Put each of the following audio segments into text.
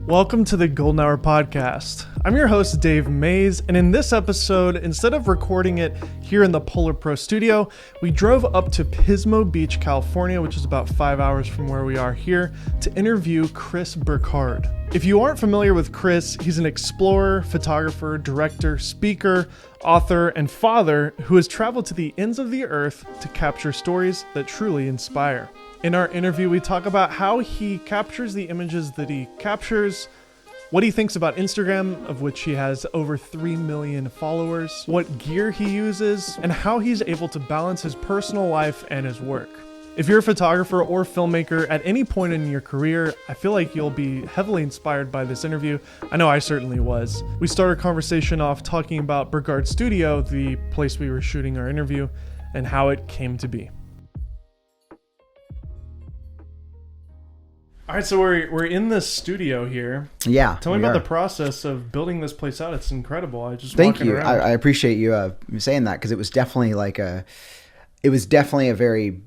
Welcome to the Golden Hour Podcast. I'm your host, Dave Mays, and in this episode, instead of recording it here in the PolarPro studio, we drove up to Pismo Beach, California, which is about 5 hours from where we are here, to interview Chris Burkard. If you aren't familiar with Chris, he's an explorer, photographer, director, speaker, author, and father who has traveled to the ends of the earth to capture stories that truly inspire. In our interview, we talk about how he captures the images that he captures, what he thinks about Instagram, of which he has over 3 million followers, what gear he uses, and how he's able to balance his personal life and his work. If you're a photographer or filmmaker at any point in your career, I feel like you'll be heavily inspired by this interview. I know I certainly was. We started our conversation off talking about Burkard Studio, the place we were shooting our interview, and how it came to be. All right, so we're in the studio here. Yeah. Tell me about the process of building this place out. It's incredible. I just Thank you. around. I appreciate you saying that, because it was definitely a very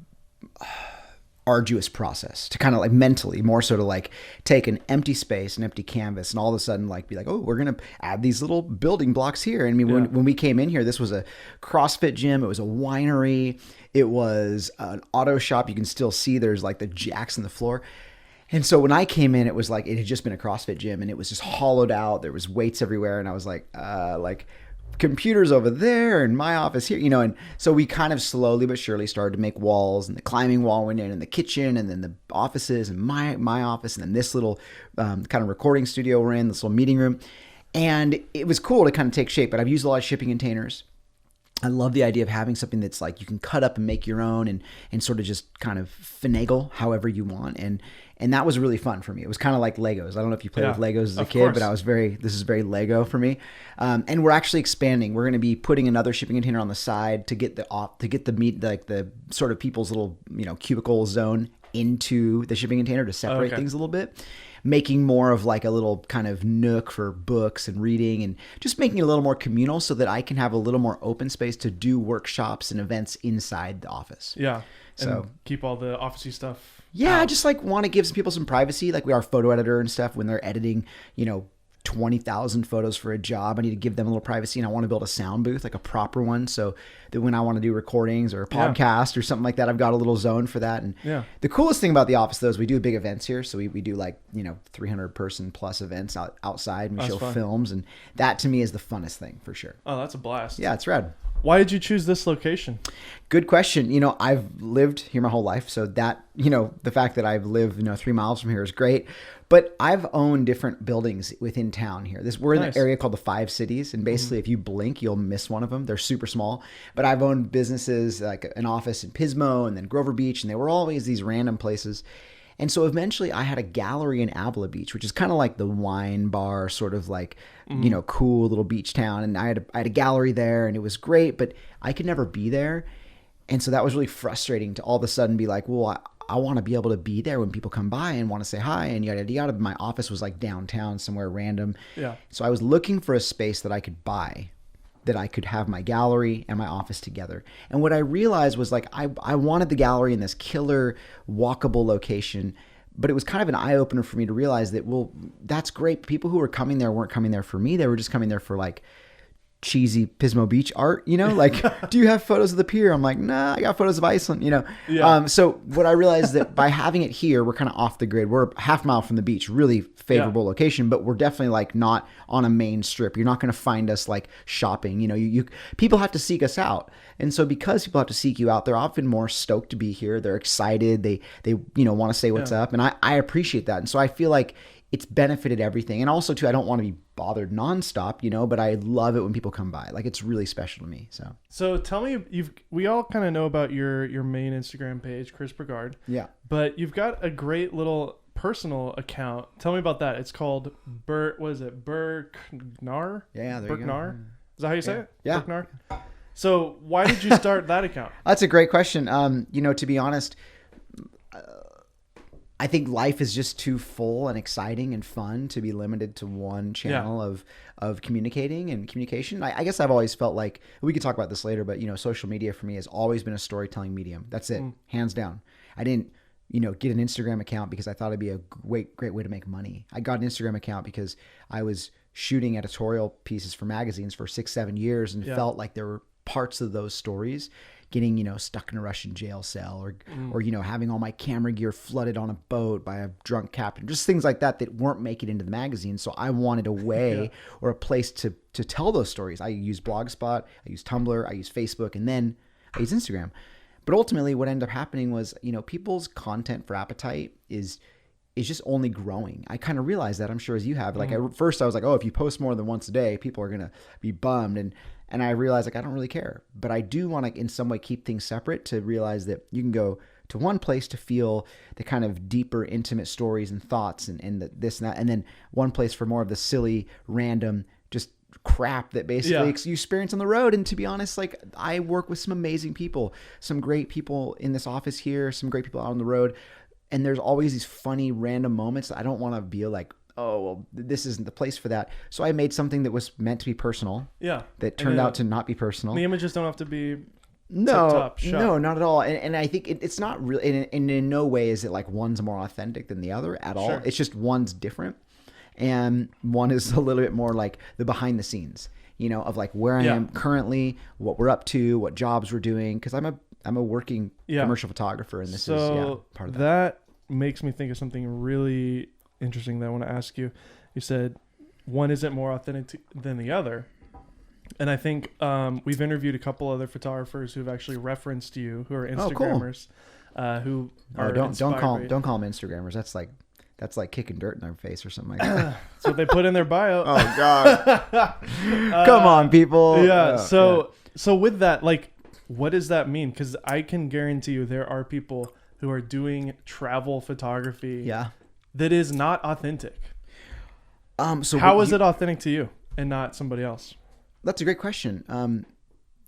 arduous process to kind of like mentally, more so to like take an empty space, an empty canvas, and all of a sudden like be like, oh, we're gonna add these little building blocks here. And I mean, when we came in here, this was a CrossFit gym. It was a winery. It was an auto shop. You can still see there's like the jacks in the floor. And so when I came in, it was like it had just been a CrossFit gym, and it was just hollowed out. There was weights everywhere, and I was like computers over there, and my office here, you know. And so we kind of slowly but surely started to make walls, and the climbing wall went in, and the kitchen, and then the offices, and my office, and then this little kind of recording studio we're in, this little meeting room, and it was cool to kind of take shape. But I've used a lot of shipping containers. I love the idea of having something that's like you can cut up and make your own, and sort of just kind of finagle however you want. And that was really fun for me. It was kind of like Legos. I don't know if you played with Legos as a kid, but this is very Lego for me. And we're actually expanding. We're going to be putting another shipping container on the side to get the meat, like the sort of people's little, cubicle zone into the shipping container to separate things a little bit. Making more of like a little kind of nook for books and reading, and just making it a little more communal so that I can have a little more open space to do workshops and events inside the office. Yeah. So and keep all the officey stuff. Yeah, I just like want to give some people some privacy. Like we are a photo editor and stuff when they're editing, 20,000 photos for a job. I need to give them a little privacy, and I want to build a sound booth, like a proper one, so that when I want to do recordings or a podcast or something like that, I've got a little zone for that. And the coolest thing about the office, though, is we do big events here. So we do like 300 person plus events outside, and we show films, and that to me is the funnest thing for sure. Oh, that's a blast. Yeah, it's rad. Why did you choose this location? Good question. I've lived here my whole life, so that the fact that I've lived 3 miles from here is great. But I've owned different buildings within town here. We're in an area called the Five Cities, and basically if you blink, you'll miss one of them. They're super small. But I've owned businesses like an office in Pismo and then Grover Beach, and they were always these random places. And so eventually I had a gallery in Avila Beach, which is kind of like the wine bar, sort of like, cool little beach town. And I had a gallery there, and it was great, but I could never be there. And so that was really frustrating to all of a sudden be like, well, I want to be able to be there when people come by and want to say hi and yada, yada, yada. My office was like downtown somewhere random. Yeah. So I was looking for a space that I could buy, that I could have my gallery and my office together. And what I realized was like, I wanted the gallery in this killer walkable location, but it was kind of an eye opener for me to realize that, well, that's great. People who were coming there weren't coming there for me. They were just coming there for like cheesy Pismo Beach art, like, do you have photos of the pier? I'm like, nah, I got photos of Iceland, So what I realized that by having it here, we're kind of off the grid. We're a half mile from the beach, really favorable location, but we're definitely like not on a main strip. You're not going to find us like shopping, you people have to seek us out. And so because people have to seek you out, they're often more stoked to be here. They're excited. They want to say what's up. And I appreciate that. And so I feel like it's benefited everything. And also too, I don't want to be bothered nonstop, but I love it when people come by. Like, it's really special to me. So tell me, we all kind of know about your main Instagram page, Chris Burkard. Yeah. But you've got a great little personal account. Tell me about that. It's called Burknar? Yeah, there you go. Is that how you say it? Yeah. Burknar? So why did you start that account? That's a great question. To be honest, I think life is just too full and exciting and fun to be limited to one channel of communicating and communication. I guess I've always felt like, we could talk about this later, but social media for me has always been a storytelling medium. That's it, hands down. I didn't, get an Instagram account because I thought it'd be a great way to make money. I got an Instagram account because I was shooting editorial pieces for magazines for 6-7 years and felt like there were parts of those stories getting, stuck in a Russian jail cell or having all my camera gear flooded on a boat by a drunk captain, just things like that weren't making it into the magazine. So I wanted a way or a place to tell those stories. I use Blogspot, I use Tumblr, I use Facebook, and then I use Instagram. But ultimately what ended up happening was, people's content for appetite is just only growing. I kind of realized that, I'm sure as you have. Like at first I was like, oh, if you post more than once a day, people are going to be bummed. And I realized I don't really care, but I do want to in some way keep things separate, to realize that you can go to one place to feel the kind of deeper, intimate stories and thoughts and this and that. And then one place for more of the silly, random, just crap that basically you experience on the road. And to be honest, like I work with some amazing people, some great people in this office here, some great people out on the road. And there's always these funny, random moments that I don't want to be like, oh, well, this isn't the place for that. So I made something that was meant to be personal. Yeah. That turned out to not be personal. The images don't have to be no, not at all. And I think it's not really, and in no way is it like one's more authentic than the other at all. Sure. It's just one's different. And one is a little bit more like the behind the scenes, of like where I am currently, what we're up to, what jobs we're doing. Cause I'm a working commercial photographer, and this is part of that. That makes me think of something really interesting that I want to ask you. You said one isn't more authentic than the other, and I think we've interviewed a couple other photographers who've actually referenced you, who are Instagrammers. Who are don't call them Instagrammers. That's like kicking dirt in their face or something like that. That's what they put in their bio. Oh God! Come on, people. Yeah. So with that, like, what does that mean? Because I can guarantee you there are people who are doing travel photography. Yeah. That is not authentic. So how is it authentic to you and not somebody else? That's a great question.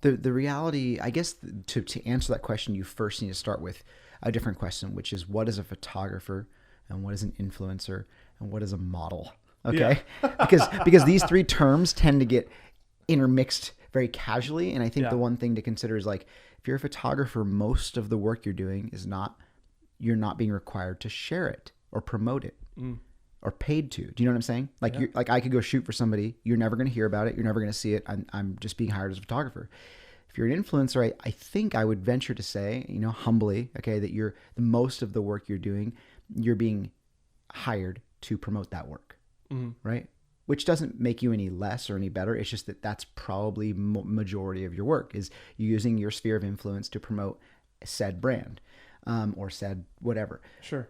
The reality, I guess, to answer that question, you first need to start with a different question, which is, what is a photographer, and what is an influencer, and what is a model? Okay, because these three terms tend to get intermixed very casually, and I think the one thing to consider is, like, if you're a photographer, most of the work you're doing is you're not being required to share it or promote it or paid to. Do you know what I'm saying? Like, like I could go shoot for somebody. You're never going to hear about it. You're never going to see it. I'm just being hired as a photographer. If you're an influencer, I think I would venture to say, humbly, okay, that the most of the work you're doing, you're being hired to promote that work, right? Which doesn't make you any less or any better. It's just that's probably majority of your work, is using your sphere of influence to promote said brand or said whatever. Sure.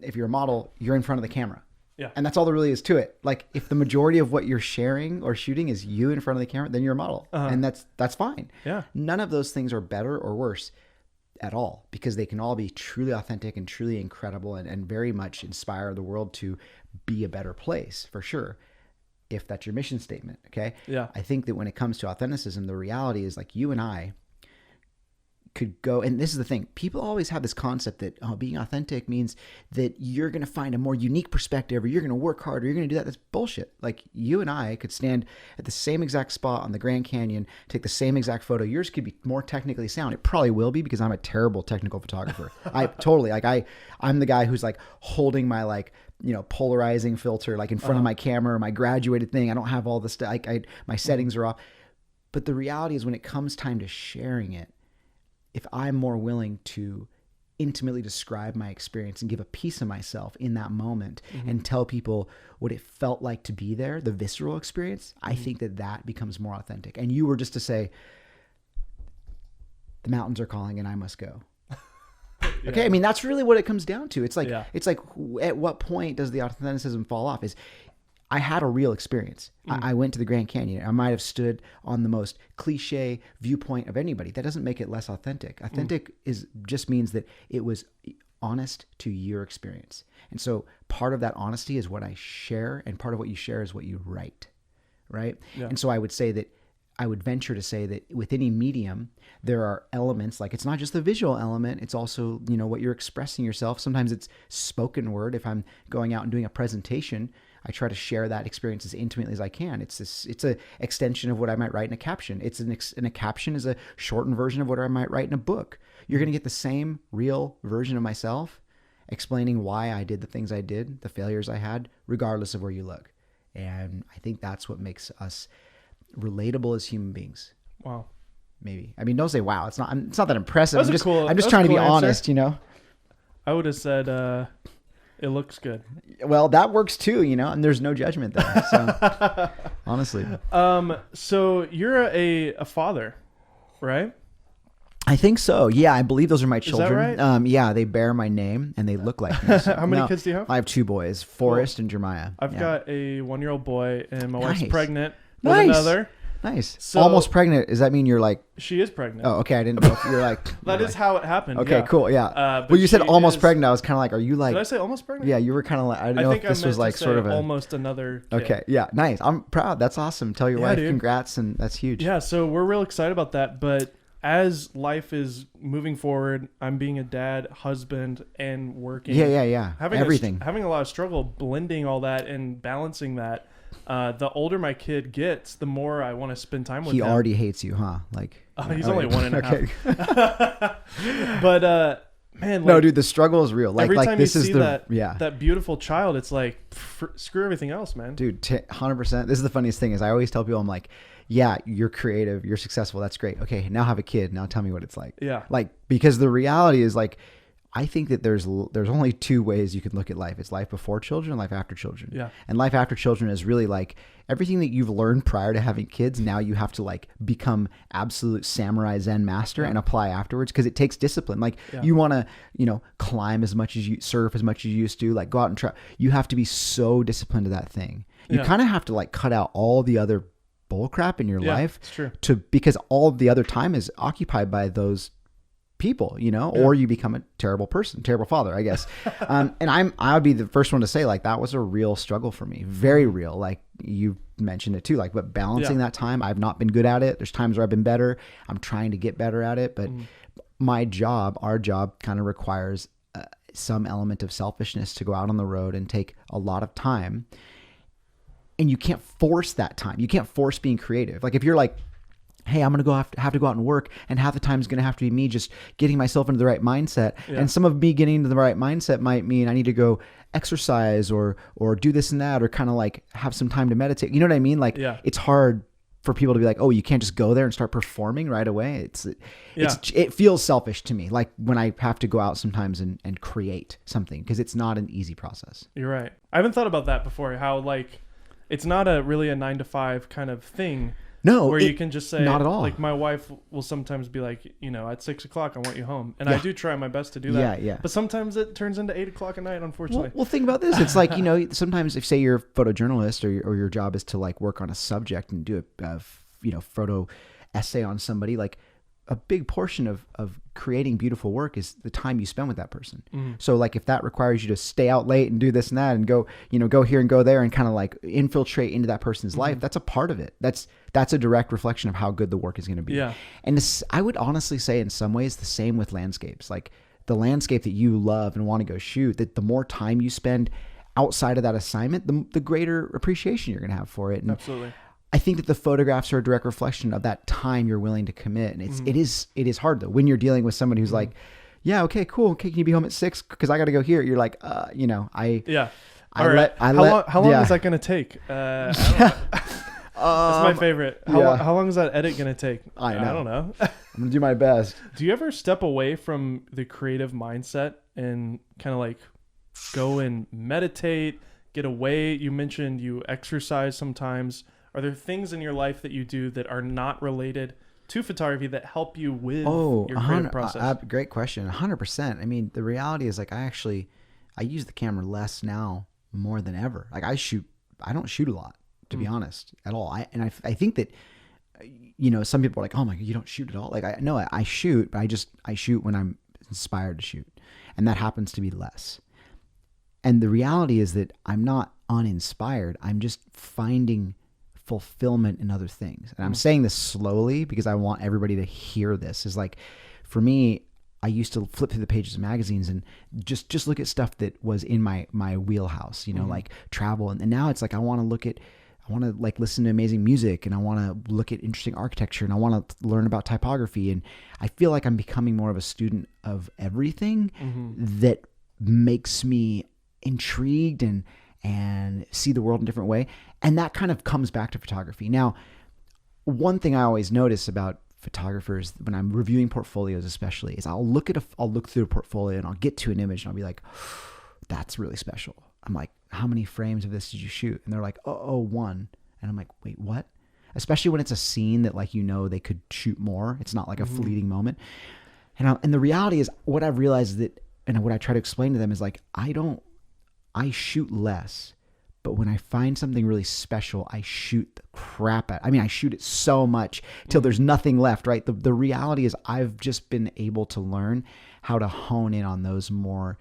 If you're a model, you're in front of the camera. Yeah. And that's all there really is to it. Like, if the majority of what you're sharing or shooting is you in front of the camera, then you're a model. And that's fine. Yeah. None of those things are better or worse at all, because they can all be truly authentic and truly incredible and very much inspire the world to be a better place, for sure, if that's your mission statement. Okay. Yeah. I think that when it comes to authenticism, the reality is, like, you and I could go, and this is the thing, people always have this concept that being authentic means that you're going to find a more unique perspective, or you're going to work hard, or you're going to do that. That's bullshit. Like, you and I could stand at the same exact spot on the Grand Canyon, take the same exact photo. Yours could be more technically sound. It probably will be, because I'm a terrible technical photographer. I'm the guy who's like holding my polarizing filter like in front of my camera, my graduated thing. I don't have all the stuff. My settings are off. But the reality is, when it comes time to sharing it, if I'm more willing to intimately describe my experience and give a piece of myself in that moment and tell people what it felt like to be there, the visceral experience, I think that becomes more authentic. And you were just to say, the mountains are calling and I must go. Okay. I mean, that's really what it comes down to. It's like, at what point does the authenticism fall off? I had a real experience. I went to the Grand Canyon. I might have stood on the most cliche viewpoint of anybody. That doesn't make it less authentic. Authentic just means that it was honest to your experience. And so part of that honesty is what I share, and part of what you share is what you write, right? Yeah. And so I would say that I would venture to say that with any medium, there are elements, like it's not just the visual element, it's also, what you're expressing yourself. Sometimes it's spoken word. If I'm going out and doing a presentation, I try to share that experience as intimately as I can. It's a extension of what I might write in a caption. And a caption is a shortened version of what I might write in a book. You're going to get the same real version of myself explaining why I did the things I did, the failures I had, regardless of where you look. And I think that's what makes us relatable as human beings. Wow. Maybe. I mean, don't say wow. It's not that impressive. I'm just that's trying to be answer. honest, I would have said it looks good. Well, that works too, and there's no judgment there. So honestly. So you're a father, right? I think so. Yeah, I believe those are my children. Is that right? Yeah, they bear my name and they look like me. So, How many kids do you have? I have 2 boys, Forrest and Jeremiah. I've got a 1-year-old boy, and my wife's Nice. pregnant with Nice. another. Nice. So- Almost pregnant. Does that mean you're like... She is pregnant. Oh, okay. I didn't know if you're like... That is how it happened. Okay, yeah. cool. Yeah. But Well, you said she almost is- pregnant. I was kind of like, are you like... Did I say almost pregnant? Yeah, you were kind of like... I didn't know if this was like sort of a... almost another kid. Okay. Yeah. Nice. I'm proud. That's awesome. Tell your wife dude. congrats, and that's huge. Yeah, so we're real excited about that. But as life is moving forward, I'm being a dad, husband, and working. Yeah. Having Everything. having a lot of struggle blending all that and balancing that. The older my kid gets, the more I want to spend time with him. He already hates you, huh? Like... He's only 1.5. Okay. But man, like, No, dude, the struggle is real. Like, every time this you is see the that beautiful child, it's like screw everything else, man. Dude, 100%. This is the funniest thing is I always tell people, I'm like, yeah, you're creative, you're successful, that's great. Okay, now have a kid. Now tell me what it's like. Yeah. Like, because the reality is like, I think that there's only 2 ways you can look at life. It's life before children and life after children. Yeah. And life after children is really like everything that you've learned prior to having kids. Now you have to like become absolute samurai Zen master and apply afterwards, because it takes discipline. Like you want to, climb as much as you surf as much as you used to, like go out and try. You have to be so disciplined to that thing. You kind of have to like cut out all the other bull crap in your life. It's true. Because all of the other time is occupied by those people, or you become a terrible person, terrible father, I guess. And I would be the first one to say like that was a real struggle for me, very real. Like you mentioned it too, like, but balancing that time, I've not been good at it. There's times where I've been better. I'm trying to get better at it, but our job kind of requires some element of selfishness to go out on the road and take a lot of time. And you can't force that time. You can't force being creative. Like if you're like, hey, I'm going to have to go out and work, and half the time is going to have to be me just getting myself into the right mindset. Yeah. And some of me getting into the right mindset might mean I need to go exercise or do this and that, or kind of like have some time to meditate. You know what I mean? Like it's hard for people to be like, oh, you can't just go there and start performing right away. It feels selfish to me. Like when I have to go out sometimes and create something, because it's not an easy process. You're right. I haven't thought about that before. How like, it's not really a 9 to 5 kind of thing. No, where you can just say, not at all. Like my wife will sometimes be like, at 6 o'clock, I want you home. And I do try my best to do that. Yeah. But sometimes it turns into 8 o'clock at night, unfortunately. Well, think about this. It's like, sometimes if say you're a photojournalist or your job is to like work on a subject and do a photo essay on somebody, like a big portion of creating beautiful work is the time you spend with that person. Mm-hmm. So like if that requires you to stay out late and do this and that and go here and go there and kind of like infiltrate into that person's life, that's a part of it. That's a direct reflection of how good the work is going to be. Yeah. And I would honestly say in some ways the same with landscapes. Like the landscape that you love and want to go shoot, that the more time you spend outside of that assignment, the greater appreciation you're going to have for it. And absolutely. I think that the photographs are a direct reflection of that time you're willing to commit. And it is hard though. When you're dealing with someone who's like, yeah, okay, cool. Okay. Can you be home at 6? Cause I got to go here. You're like, How long is that going to take? That's my favorite. How long is that edit going to take? I don't know. I'm going to do my best. Do you ever step away from the creative mindset and kind of like go and meditate, get away? You mentioned you exercise sometimes. Are there things in your life that you do that are not related to photography that help you with your creative process? Great question. 100%. I mean, the reality is like I use the camera less now more than ever. Like I don't shoot a lot, to be honest, at all. I think that, some people are like, oh my God, you don't shoot at all. Like I shoot, but I shoot when I'm inspired to shoot. And that happens to be less. And the reality is that I'm not uninspired. I'm just finding fulfillment in other things. And I'm saying this slowly because I want everybody to hear this. Is like, for me, I used to flip through the pages of magazines and just look at stuff that was in my wheelhouse, like travel. And now it's like, I want to like listen to amazing music, and I want to look at interesting architecture, and I want to learn about typography. And I feel like I'm becoming more of a student of everything that makes me intrigued and see the world in a different way. And that kind of comes back to photography. Now, one thing I always notice about photographers when I'm reviewing portfolios, especially, is I'll look through a portfolio and I'll get to an image and I'll be like, that's really special. I'm like, how many frames of this did you shoot? And they're like, one. And I'm like, wait, what? Especially when it's a scene that, like, they could shoot more. It's not like a fleeting moment. And the reality is, what I've realized is that, and what I try to explain to them is like, I shoot less, but when I find something really special, I shoot the crap out. I mean, I shoot it so much till there's nothing left, right? The reality is I've just been able to learn how to hone in on those more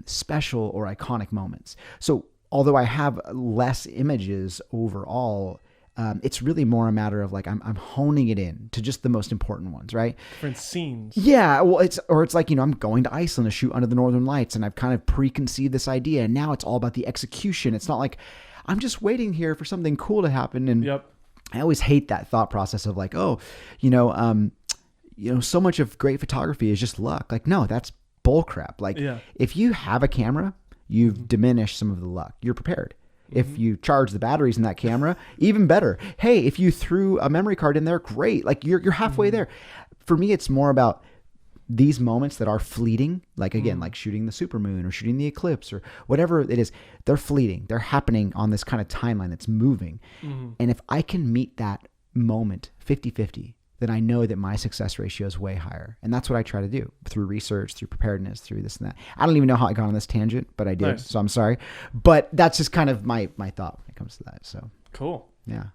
special or iconic moments. So although I have less images overall, it's really more a matter of like, I'm honing it in to just the most important ones, right? Different scenes. Yeah. Well, it's like, I'm going to Iceland to shoot under the Northern Lights, and I've kind of preconceived this idea, and now it's all about the execution. It's not like I'm just waiting here for something cool to happen. And I always hate that thought process of like, so much of great photography is just luck. Like, no, that's bullcrap. Like, if you have a camera, you've diminished some of the luck. You're prepared. If you charge the batteries in that camera, even better. Hey, if you threw a memory card in there, great. Like, you're halfway there. For me, it's more about these moments that are fleeting. Like, again, like shooting the supermoon or shooting the eclipse or whatever it is. They're fleeting. They're happening on this kind of timeline that's moving. And if I can meet that moment 50-50, then I know that my success ratio is way higher. And that's what I try to do through research, through preparedness, through this and that. I don't even know how I got on this tangent, but I did. Nice. So I'm sorry. But that's just kind of my thought when it comes to that. So cool. Yeah.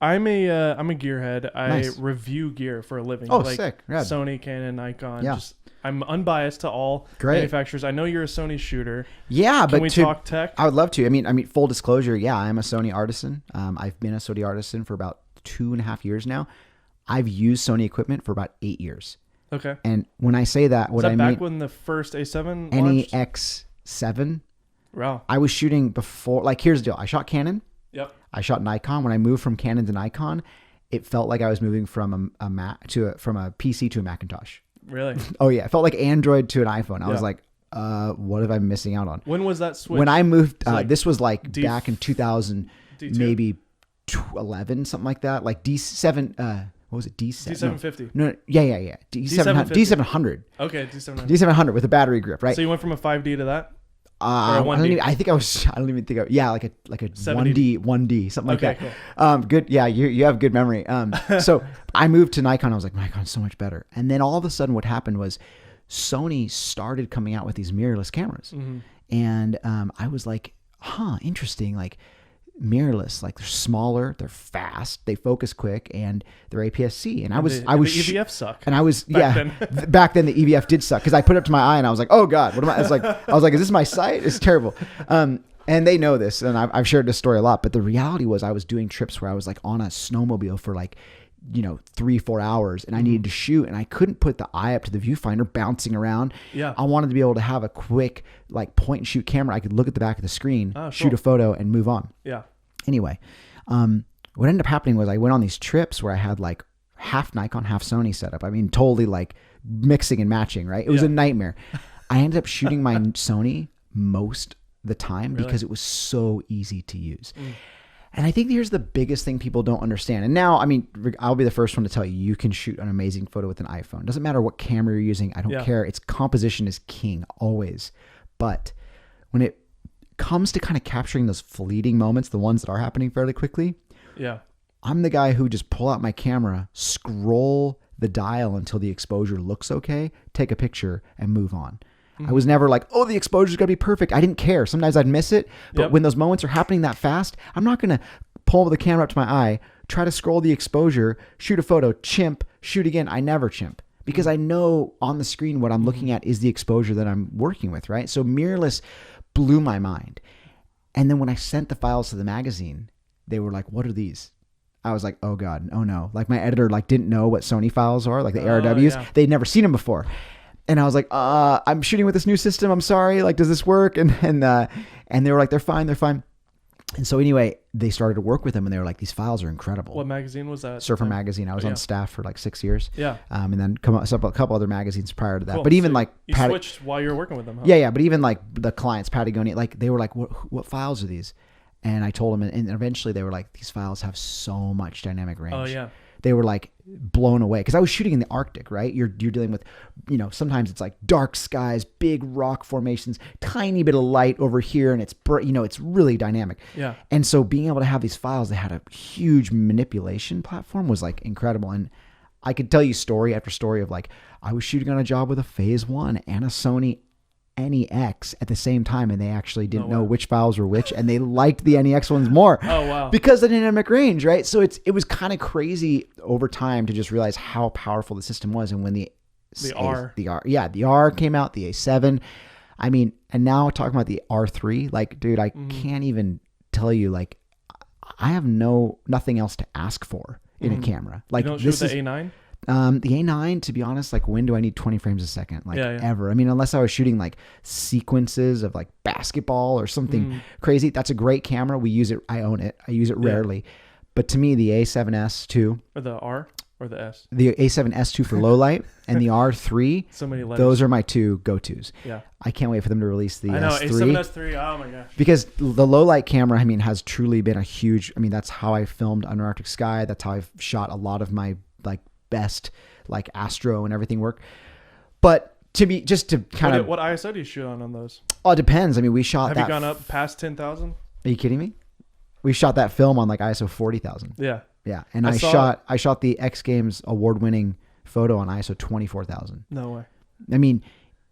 I'm a gearhead. Nice. I review gear for a living. Oh, like sick. Rad. Sony, Canon, Nikon. Yeah. I'm unbiased to all manufacturers. I know you're a Sony shooter. Yeah, Can we talk tech? I would love to. I mean, full disclosure. Yeah, I'm a Sony artisan. I've been a Sony artisan for about 2.5 years now. I've used Sony equipment for about 8 years. Okay. And when I say that, what I mean... back when the first A7 launched? NEX7. Wow. I was shooting before... Like, here's the deal. I shot Canon. Yep. I shot Nikon. When I moved from Canon to Nikon, it felt like I was moving from a PC to a Macintosh. Really? Oh, yeah. It felt like Android to an iPhone. I was like, what am I missing out on? When was that switch? When I moved... this was like back in 2000, D2? Maybe 11, something like that. Like D7... what was it? D750. No. Yeah. D700. Okay, D700. D700 with a battery grip, right? So you went from a 5D to that? I don't even think yeah, like a 1D, something like that. Cool. Good. Yeah, you have good memory. So I moved to Nikon. I was like, Nikon's so much better. And then all of a sudden what happened was Sony started coming out with these mirrorless cameras. And I was like, interesting. Like, mirrorless, like they're smaller, they're fast, they focus quick, and they're APS-C. And the EVF suck. And I was back then the EVF did suck because I put it up to my eye and I was like, oh god, what am I? I was like, is this my sight? It's terrible. And they know this, and I've shared this story a lot. But the reality was, I was doing trips where I was like on a snowmobile for like 3-4 hours, and I needed to shoot, and I couldn't put the eye up to the viewfinder bouncing around. Yeah. I wanted to be able to have a quick like point and shoot camera. I could look at the back of the screen, shoot a photo, and move on. Yeah. Anyway, what ended up happening was I went on these trips where I had like half Nikon, half Sony setup. I mean, totally like mixing and matching, right? It was a nightmare. I ended up shooting my Sony most the time because it was so easy to use. And I think here's the biggest thing people don't understand. And now, I mean, I'll be the first one to tell you, you can shoot an amazing photo with an iPhone. Doesn't matter what camera you're using. I don't care. Its composition is king always. But when it comes to kind of capturing those fleeting moments, the ones that are happening fairly quickly, I'm the guy who just pull out my camera, scroll the dial until the exposure looks okay, take a picture, and move on. I was never like, oh, the exposure's got to be perfect. I didn't care. Sometimes I'd miss it. But when those moments are happening that fast, I'm not going to pull the camera up to my eye, try to scroll the exposure, shoot a photo, chimp, shoot again. I never chimp because I know on the screen what I'm looking at is the exposure that I'm working with, right? So mirrorless blew my mind. And then when I sent the files to the magazine, they were like, what are these? I was like, oh God, oh no. Like my editor like didn't know what Sony files are, like the ARWs. Yeah. They'd never seen them before. And I was like, I'm shooting with this new system. I'm sorry. Like, does this work? And they were like, they're fine. And so anyway, they started to work with them, and they were like, these files are incredible. What magazine was that? Surfer Magazine. I was on staff for like 6 years. Yeah. And then a couple other magazines prior to that. Cool. But even so like you switched while you were working with them, huh? Yeah. But even like the clients, Patagonia, like they were like, what files are these? And I told them, and eventually they were like, these files have so much dynamic range. Oh yeah. They were like blown away because I was shooting in the Arctic, right? You're dealing with, sometimes it's like dark skies, big rock formations, tiny bit of light over here, and it's it's really dynamic. Yeah. And so being able to have these files that had a huge manipulation platform was like incredible. And I could tell you story after story of like I was shooting on a job with a Phase 1 and a Sony NEX at the same time, and they actually didn't know which files were which, and they liked the NEX ones more. Oh wow. Because of the dynamic range, right? So it was kind of crazy over time to just realize how powerful the system was. And when the R came out, the A7, I mean, and now talking about the R3, like dude, I can't even tell you, like I have nothing else to ask for in a camera. Like you don't shoot the A9? The A9, to be honest, like when do I need 20 frames a second? Like ever. I mean, unless I was shooting like sequences of like basketball or something crazy. That's a great camera. We use it. I own it. I use it rarely. But to me, the A7S2. Or the R or the S? The A7S2 for low light and the R3. So many letters. Those are my two go-tos. Yeah. I can't wait for them to release the S3. I know, S3. A7S3. Oh my gosh. Because the low light camera, I mean, has truly been a huge, I mean, that's how I filmed Under Arctic Sky. That's how I've shot a lot of my like best like astro and everything work. But to be just to kind of what ISO do you shoot on those? Oh, it depends. I mean, we shot Have you gone up past 10,000? Are you kidding me? We shot that film on like ISO 40,000. Yeah. Yeah. And I shot the X Games award-winning photo on ISO 24,000. No way. I mean,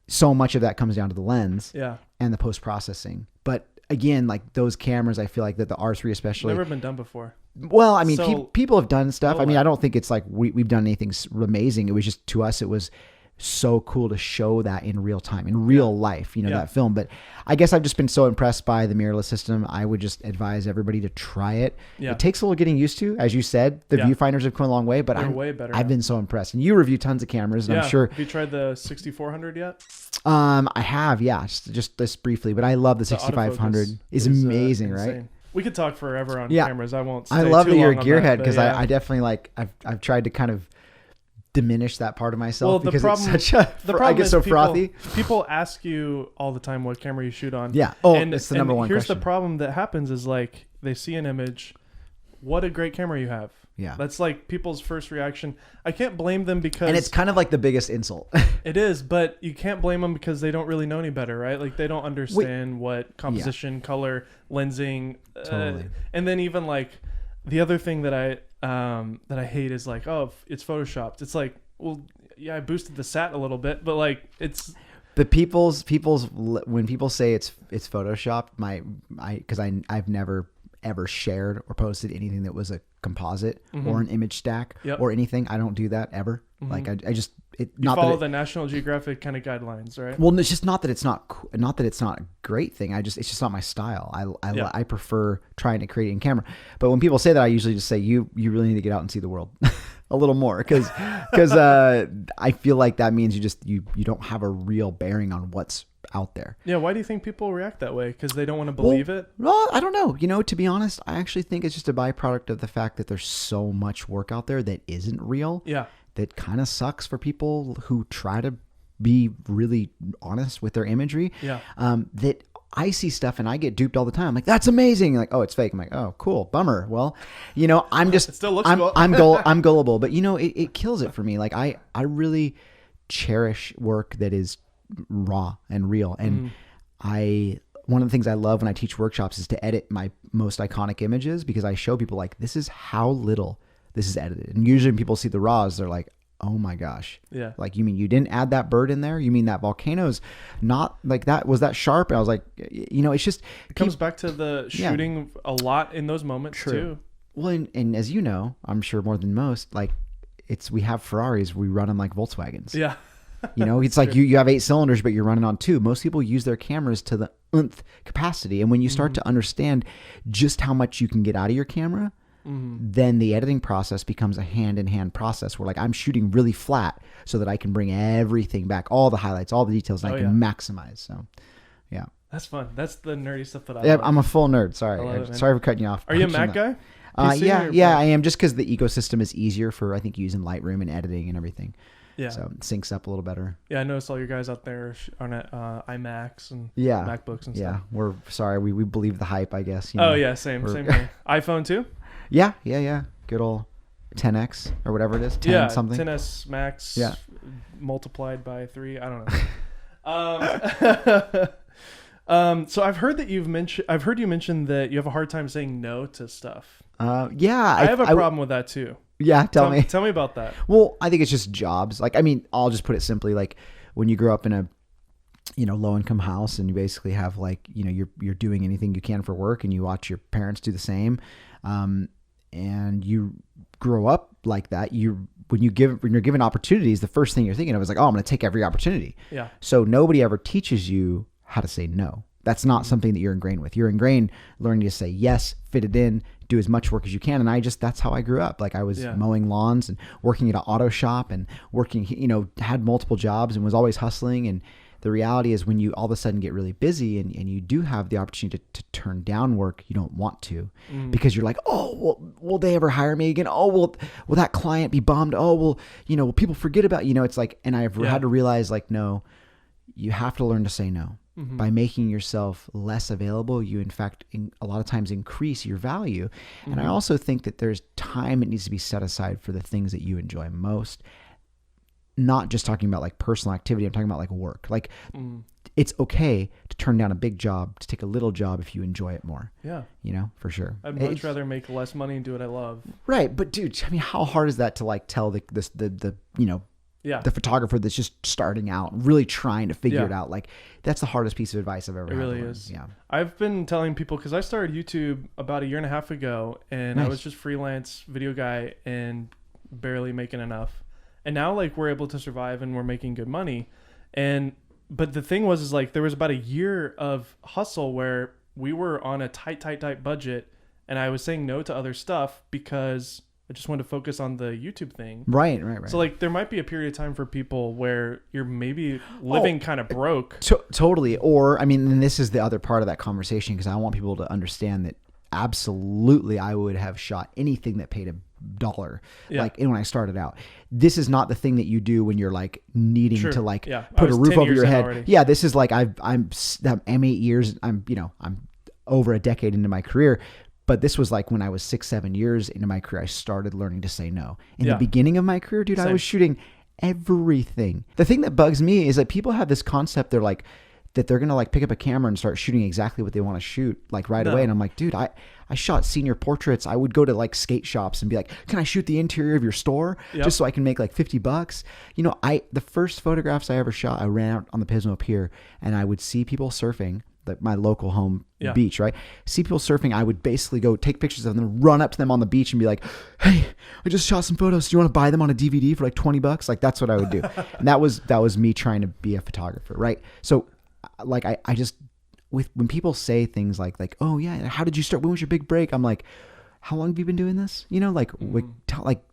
so much of that comes down to the lens and the post-processing. But again, like those cameras, I feel like that the R3 especially. Never been done before. Well, I mean, people have done stuff. I mean, I don't think it's like we've done anything amazing. It was just, to us, it was so cool to show that in real time, in real life, that film. But I guess I've just been so impressed by the mirrorless system. I would just advise everybody to try it. Yeah. It takes a little getting used to. As you said, the viewfinders have come a long way, but I'm way better. I've been so impressed. And you review tons of cameras, and I'm sure. Have you tried the 6400 yet? I have, yeah, just this briefly, but I love the 6500. It's amazing, right? We could talk forever on cameras. I won't. I love that you're a gearhead because I definitely like. I've tried to kind of diminish that part of myself because it's such a. I get so frothy. People ask you all the time what camera you shoot on. Yeah. Oh, it's the number one question. Here's the problem that happens is like they see an image. What a great camera you have. Yeah. That's like people's first reaction. I can't blame them because... And it's kind of like the biggest insult. It is, but you can't blame them because they don't really know any better, right? Like they don't understand what composition, color, lensing. Totally. And then even like the other thing that I hate is like, oh, it's photoshopped. It's like, well, yeah, I boosted the sat a little bit, but like it's... But people's when people say it's photoshopped, because I've never ever shared or posted anything that was a composite or an image stack or anything. I don't do that ever. Like I just you follow the National Geographic kind of guidelines, right? Well, it's just not that it's not a great thing. It's just not my style. I prefer trying to create it in camera. But when people say that, I usually just say you really need to get out and see the world a little more because I feel like that means you don't have a real bearing on what's out there. Yeah, why do you think people react that way? Because they don't want to believe it? Well, I don't know. To be honest, I actually think it's just a byproduct of the fact that there's so much work out there that isn't real. Yeah. That kind of sucks for people who try to be really honest with their imagery. Yeah. That I see stuff and I get duped all the time. I'm like, that's amazing. Like, oh, it's fake. I'm like, oh, cool. Bummer. Well, I'm just, it still looks cool. I'm gullible, but it kills it for me. Like I really cherish work that is raw and real. And one of the things I love when I teach workshops is to edit my most iconic images because I show people like, this is how little this is edited. And usually when people see the raws, they're like, oh my gosh. Yeah. Like, you mean you didn't add that bird in there? You mean that volcano's not like that? Was that sharp? And I was like, it's just... It comes back to the shooting a lot in those moments too. Well, and as you know, I'm sure more than most, like we have Ferraris, we run them like Volkswagens. Yeah. It's like you have 8 cylinders, but you're running on 2. Most people use their cameras to the nth capacity. And when you start to understand just how much you can get out of your camera, then the editing process becomes a hand-in-hand process where like I'm shooting really flat so that I can bring everything back, all the highlights, all the details, and I can maximize. So, yeah. That's fun. That's the nerdy stuff that I love. love. I'm a full nerd. Sorry. Sorry for cutting you off. Are you a Mac guy? Yeah, I am, just because the ecosystem is easier for, I think, using Lightroom and editing and everything. Yeah. So it syncs up a little better. Yeah, I noticed all your guys out there on iMacs and MacBooks and stuff. Yeah, we're sorry. We believe the hype, I guess. Oh, yeah, same here. iPhone too? Yeah. Good old 10X or whatever it is. 10 something. 10S Max multiplied by 3. I don't know. So I've heard you mention that you have a hard time saying no to stuff. Yeah. I have a problem with that too. Yeah, tell me about that. Well, I think it's just jobs. Like, I mean, I'll just put it simply, like when you grow up in a, low income house and you basically have like, you're doing anything you can for work and you watch your parents do the same. And you grow up like that. When you're given opportunities, the first thing you're thinking of is like, oh, I'm going to take every opportunity. Yeah. So nobody ever teaches you how to say no. That's not something that you're ingrained with. You're ingrained learning to say yes, fit it in, do as much work as you can. And that's how I grew up. Like I was mowing lawns and working at an auto shop and working, had multiple jobs and was always hustling. And the reality is when you all of a sudden get really busy and you do have the opportunity to turn down work, you don't want to because you're like, oh, well, will they ever hire me again? Oh, will that client be bummed? Oh, will people forget about, it's like, and I've had to realize like, no, you have to learn to say no. By making yourself less available, you in fact, a lot of times increase your value. And I also think that there's time that needs to be set aside for the things that you enjoy most. Not just talking about like personal activity. I'm talking about like work. Like it's okay to turn down a big job, to take a little job if you enjoy it more. Yeah. For sure. I'd much rather make less money and do what I love. Right. But dude, I mean, how hard is that to like tell the photographer that's just starting out, really trying to figure it out? Like that's the hardest piece of advice I've ever had. It really is. Yeah. I've been telling people, because I started YouTube about 1.5 years ago and I was just freelance video guy and barely making enough. And now like we're able to survive and we're making good money. But the thing was like there was about 1 year of hustle where we were on a tight budget and I was saying no to other stuff because I just wanted to focus on the YouTube thing. Right. So like there might be a period of time for people where you're maybe living kind of broke. Totally. Or, I mean, and this is the other part of that conversation, because I want people to understand that absolutely I would have shot anything that paid $1. Like when I started out, this is not the thing that you do when you're like needing to like put a roof over your head. Already. Yeah. This is like, I'm 8 years, I'm over a decade into my career. But this was like when I was 6-7 years into my career, I started learning to say no. In the beginning of my career, dude, I was shooting everything. The thing that bugs me is that people have this concept, they're like, that they're going to like pick up a camera and start shooting exactly what they want to shoot like right away. And I'm like, dude, I shot senior portraits. I would go to like skate shops and be like, can I shoot the interior of your store just so I can make like $50? The first photographs I ever shot, I ran out on the Pismo Pier and I would see people surfing, like my local home beach, right? See people surfing. I would basically go take pictures of them, run up to them on the beach and be like, hey, I just shot some photos. Do you want to buy them on a DVD for like $20? Like that's what I would do. And that was me trying to be a photographer. Right. So like, I just, when people say things like, oh yeah, how did you start? When was your big break? I'm like, how long have you been doing this?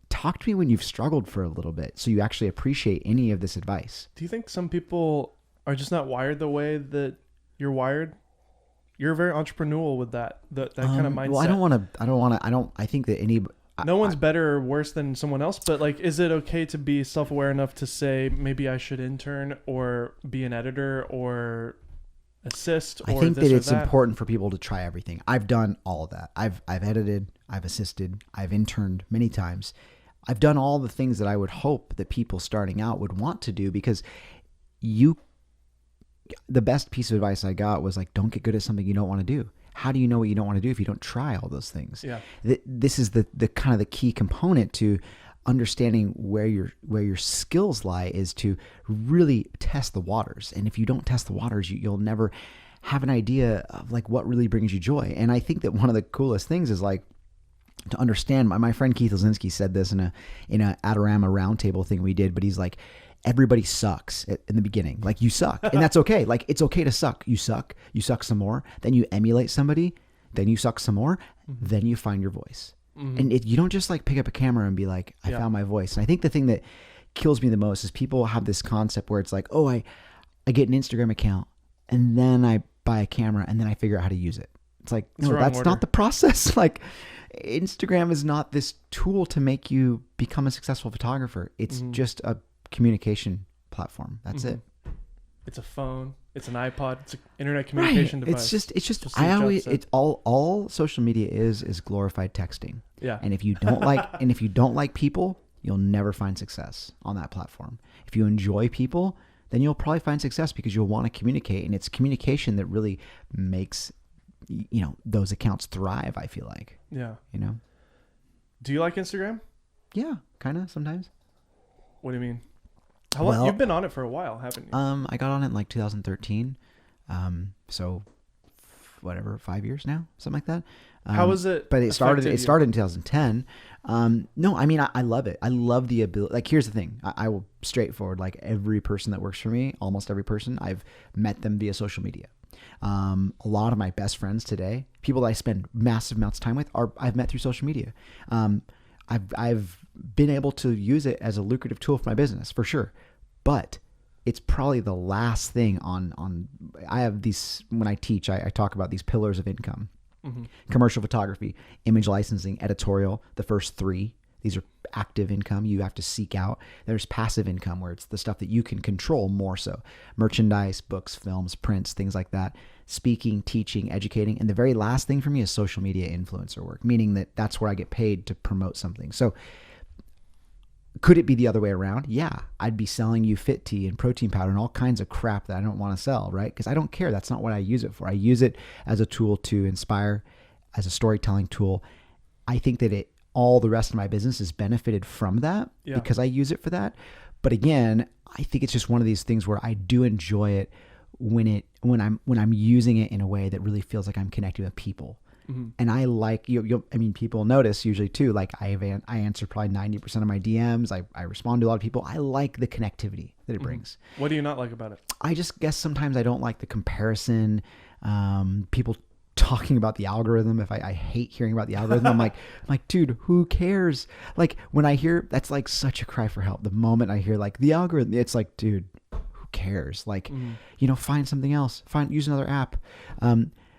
Talk to me when you've struggled for a little bit so you actually appreciate any of this advice. Do you think some people are just not wired the way that you're wired? You're very entrepreneurial with that kind of mindset. Well, I think that no one's better or worse than someone else, but like, is it okay to be self-aware enough to say, maybe I should intern or be an editor or assist? I think that it's important for people to try everything. I've done all of that. I've edited, I've assisted, I've interned many times. I've done all the things that I would hope that people starting out would want to do, because the best piece of advice I got was like, don't get good at something you don't want to do. How do you know what you don't want to do if you don't try all those things? Yeah. This is the kind of the key component to understanding where your skills lie, is to really test the waters. And if you don't test the waters, you'll never have an idea of like what really brings you joy. And I think that one of the coolest things is like to understand. My friend Keith Lazinski said this in a Adorama roundtable thing we did, but he's like, everybody sucks in the beginning. Like you suck, and that's okay. Like it's okay to suck. You suck some more. Then you emulate somebody. Then you suck some more. Then you find your voice. And you don't just like pick up a camera and be like, I found my voice. And I think the thing that kills me the most is people have this concept where it's like, oh, I get an Instagram account and then I buy a camera and then I figure out how to use it. It's like, no, that's not the process. Like, Instagram is not this tool to make you become a successful photographer. It's just a communication platform. That's it. It's a phone. It's an iPod. It's an internet communication device. It's all social media is glorified texting. Yeah. And if you don't like people, you'll never find success on that platform. If you enjoy people, then you'll probably find success because you'll want to communicate, and it's communication that really makes those accounts thrive, I feel like. Yeah. Do you like Instagram? Yeah, kind of sometimes. What do you mean? How long? You've been on it for a while, haven't you? I got on it in like 2013. So whatever, 5 years now, something like that. How was it? But it started in 2010. No, I mean, I love it. I love the ability. Like, here's the thing. I will straightforward, like every person that works for me, almost every person, I've met them via social media. A lot of my best friends today, people that I spend massive amounts of time with, I've met through social media. I've been able to use it as a lucrative tool for my business, for sure. But it's probably the last thing on I have these, when I teach, I talk about these pillars of income. Commercial photography, image licensing, editorial, the first three. These are active income you have to seek out. There's passive income, where it's the stuff that you can control more so. Merchandise, books, films, prints, things like that. Speaking, teaching, educating. And the very last thing for me is social media influencer work, meaning that that's where I get paid to promote something. So could it be the other way around? Yeah, I'd be selling you fit tea and protein powder and all kinds of crap that I don't want to sell, right? Because I don't care. That's not what I use it for. I use it as a tool to inspire, as a storytelling tool. I think that all the rest of my business is benefited from that because I use it for that. But again, I think it's just one of these things where I do enjoy it when I'm using it in a way that really feels like I'm connecting with people. And I like people notice usually too, like I answer probably 90% of my DMs. I respond to a lot of people. I like the connectivity that it brings. What do you not like about it? I just guess sometimes I don't like the comparison. People talking about the algorithm. If I hate hearing about the algorithm, I'm like, dude, who cares? Like, when I hear, that's like such a cry for help. The moment I hear like the algorithm, it's like, dude, who cares? Like, find something else, use another app.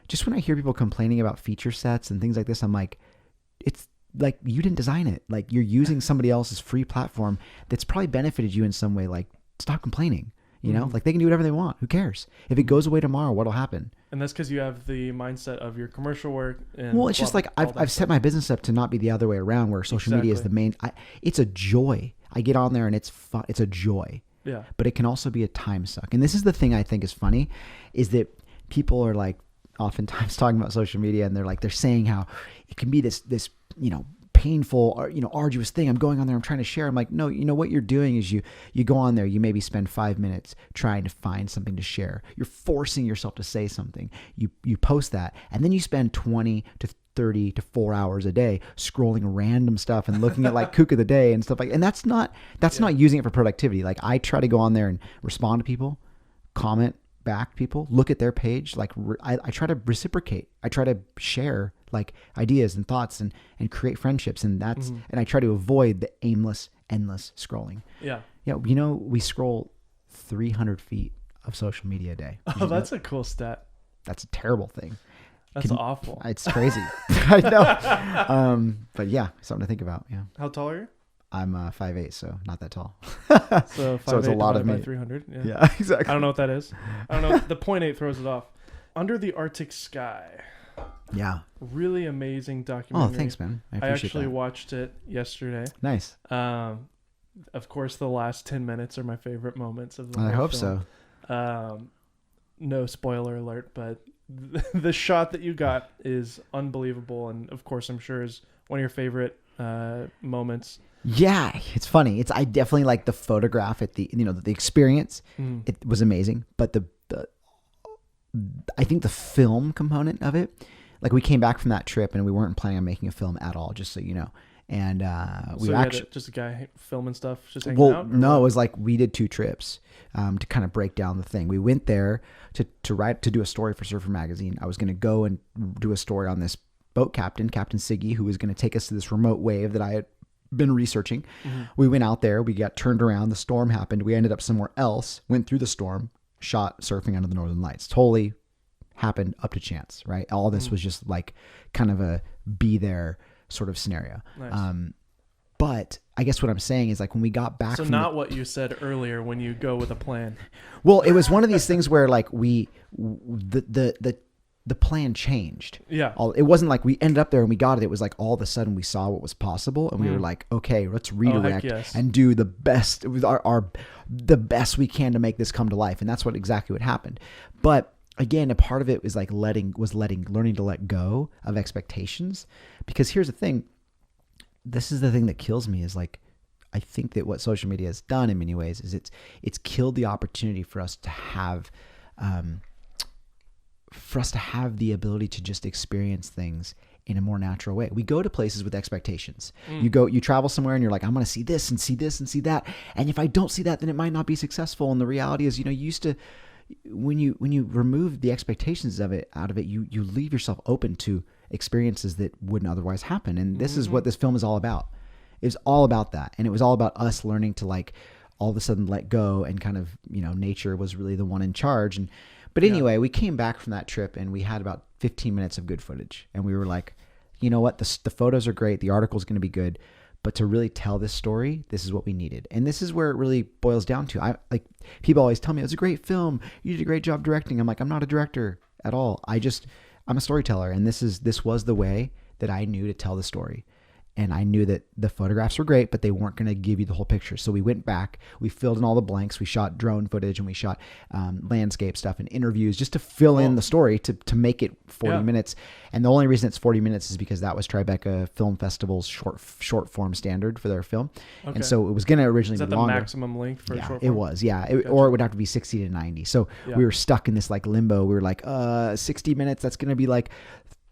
Just when I hear people complaining about feature sets and things like this, I'm like, it's like, you didn't design it. Like, you're using somebody else's free platform that's probably benefited you in some way. Like, stop complaining, like they can do whatever they want. Who cares? If it goes away tomorrow, what'll happen? And that's because you have the mindset of your commercial work. Well, it's just like, I've set my business up to not be the other way around, where social media is the main, it's a joy. I get on there and it's fun. It's a joy. Yeah. But it can also be a time suck. And this is the thing I think is funny, is that people are like, oftentimes talking about social media, and they're saying how it can be this painful or arduous thing. I'm going on there, I'm trying to share. I'm like, no, what you're doing is you go on there, you maybe spend 5 minutes trying to find something to share. You're forcing yourself to say something. You post that, and then you spend 20 to 30 to 4 hours a day scrolling random stuff and looking at like kook of the day and stuff like. And that's not using it for productivity. Like, I try to go on there and respond to people, comment back people, look at their page. Like, I try to reciprocate. I try to share like ideas and thoughts and create friendships. And that's, and I try to avoid the aimless, endless scrolling. Yeah. Yeah. We scroll 300 feet of social media a day. Oh, that's a cool stat. That's a terrible thing. That's awful. It's crazy. I know. But yeah, something to think about. Yeah. How tall are you? I'm 5'8", so not that tall. So 5'8" so it's a lot of me. 300. Yeah, exactly. I don't know what that is. I don't know. The 0.8 throws it off. Under the Arctic Sky. Yeah. Really amazing documentary. Oh, thanks, man. I actually watched it yesterday. Nice. Of course, the last 10 minutes are my favorite moments of the I hope film. so. No spoiler alert, but the shot that you got is unbelievable, and of course, I'm sure is one of your favorite moments. Yeah, it's funny. I definitely like the photograph at the experience. It was amazing, but I think the film component of it, like, we came back from that trip and we weren't planning on making a film at all, just so you know. And we actually just a guy filming stuff, just hanging out. Well, no, it was like we did 2 trips to kind of break down the thing. We went there to do a story for Surfer Magazine. I was going to go and do a story on this boat captain, Captain Siggy, who was going to take us to this remote wave that I had been researching. We went out there, we got turned around, the storm happened, we ended up somewhere else, went through the storm, shot surfing under the Northern Lights. Totally happened up to chance, right? All this was just like kind of a be there sort of scenario. Nice. But I guess what I'm saying is like when we got back, so from not what you said earlier when you go with a plan. Well, it was one of these things where like the plan changed. Yeah. It wasn't like we ended up there and we got it. It was like all of a sudden we saw what was possible and we were like, okay, let's redirect and do the best with the best we can to make this come to life. And that's exactly what happened. But again, a part of it was like learning to let go of expectations. Because here's the thing. This is the thing that kills me is like, I think that what social media has done in many ways is it's killed the opportunity for us to have the ability to just experience things in a more natural way. We go to places with expectations. You travel somewhere and you're like, I'm going to see this and see this and see that. And if I don't see that, then it might not be successful. And the reality is, you used to, when you remove the expectations out of it, you leave yourself open to experiences that wouldn't otherwise happen. And this is what this film is all about. It was all about that. And it was all about us learning to like all of a sudden let go and kind of, nature was really the one in charge. But anyway, we came back from that trip and we had about 15 minutes of good footage. And we were like, you know what? The photos are great. The article's going to be good. But to really tell this story, this is what we needed. And this is where it really boils down to. People always tell me, it was a great film. You did a great job directing. I'm like, I'm not a director at all. I'm a storyteller. And this was the way that I knew to tell the story. And I knew that the photographs were great, but they weren't going to give you the whole picture. So we went back, we filled in all the blanks. We shot drone footage and we shot landscape stuff and interviews just to fill in the story to make it 40 minutes. And the only reason it's 40 minutes is because that was Tribeca Film Festival's short form standard for their film. Okay. And so it was going to originally be longer. Is that the maximum length for a short form? It was, Gotcha. Or it would have to be 60 to 90. So we were stuck in this like limbo. We were like, 60 minutes, that's going to be like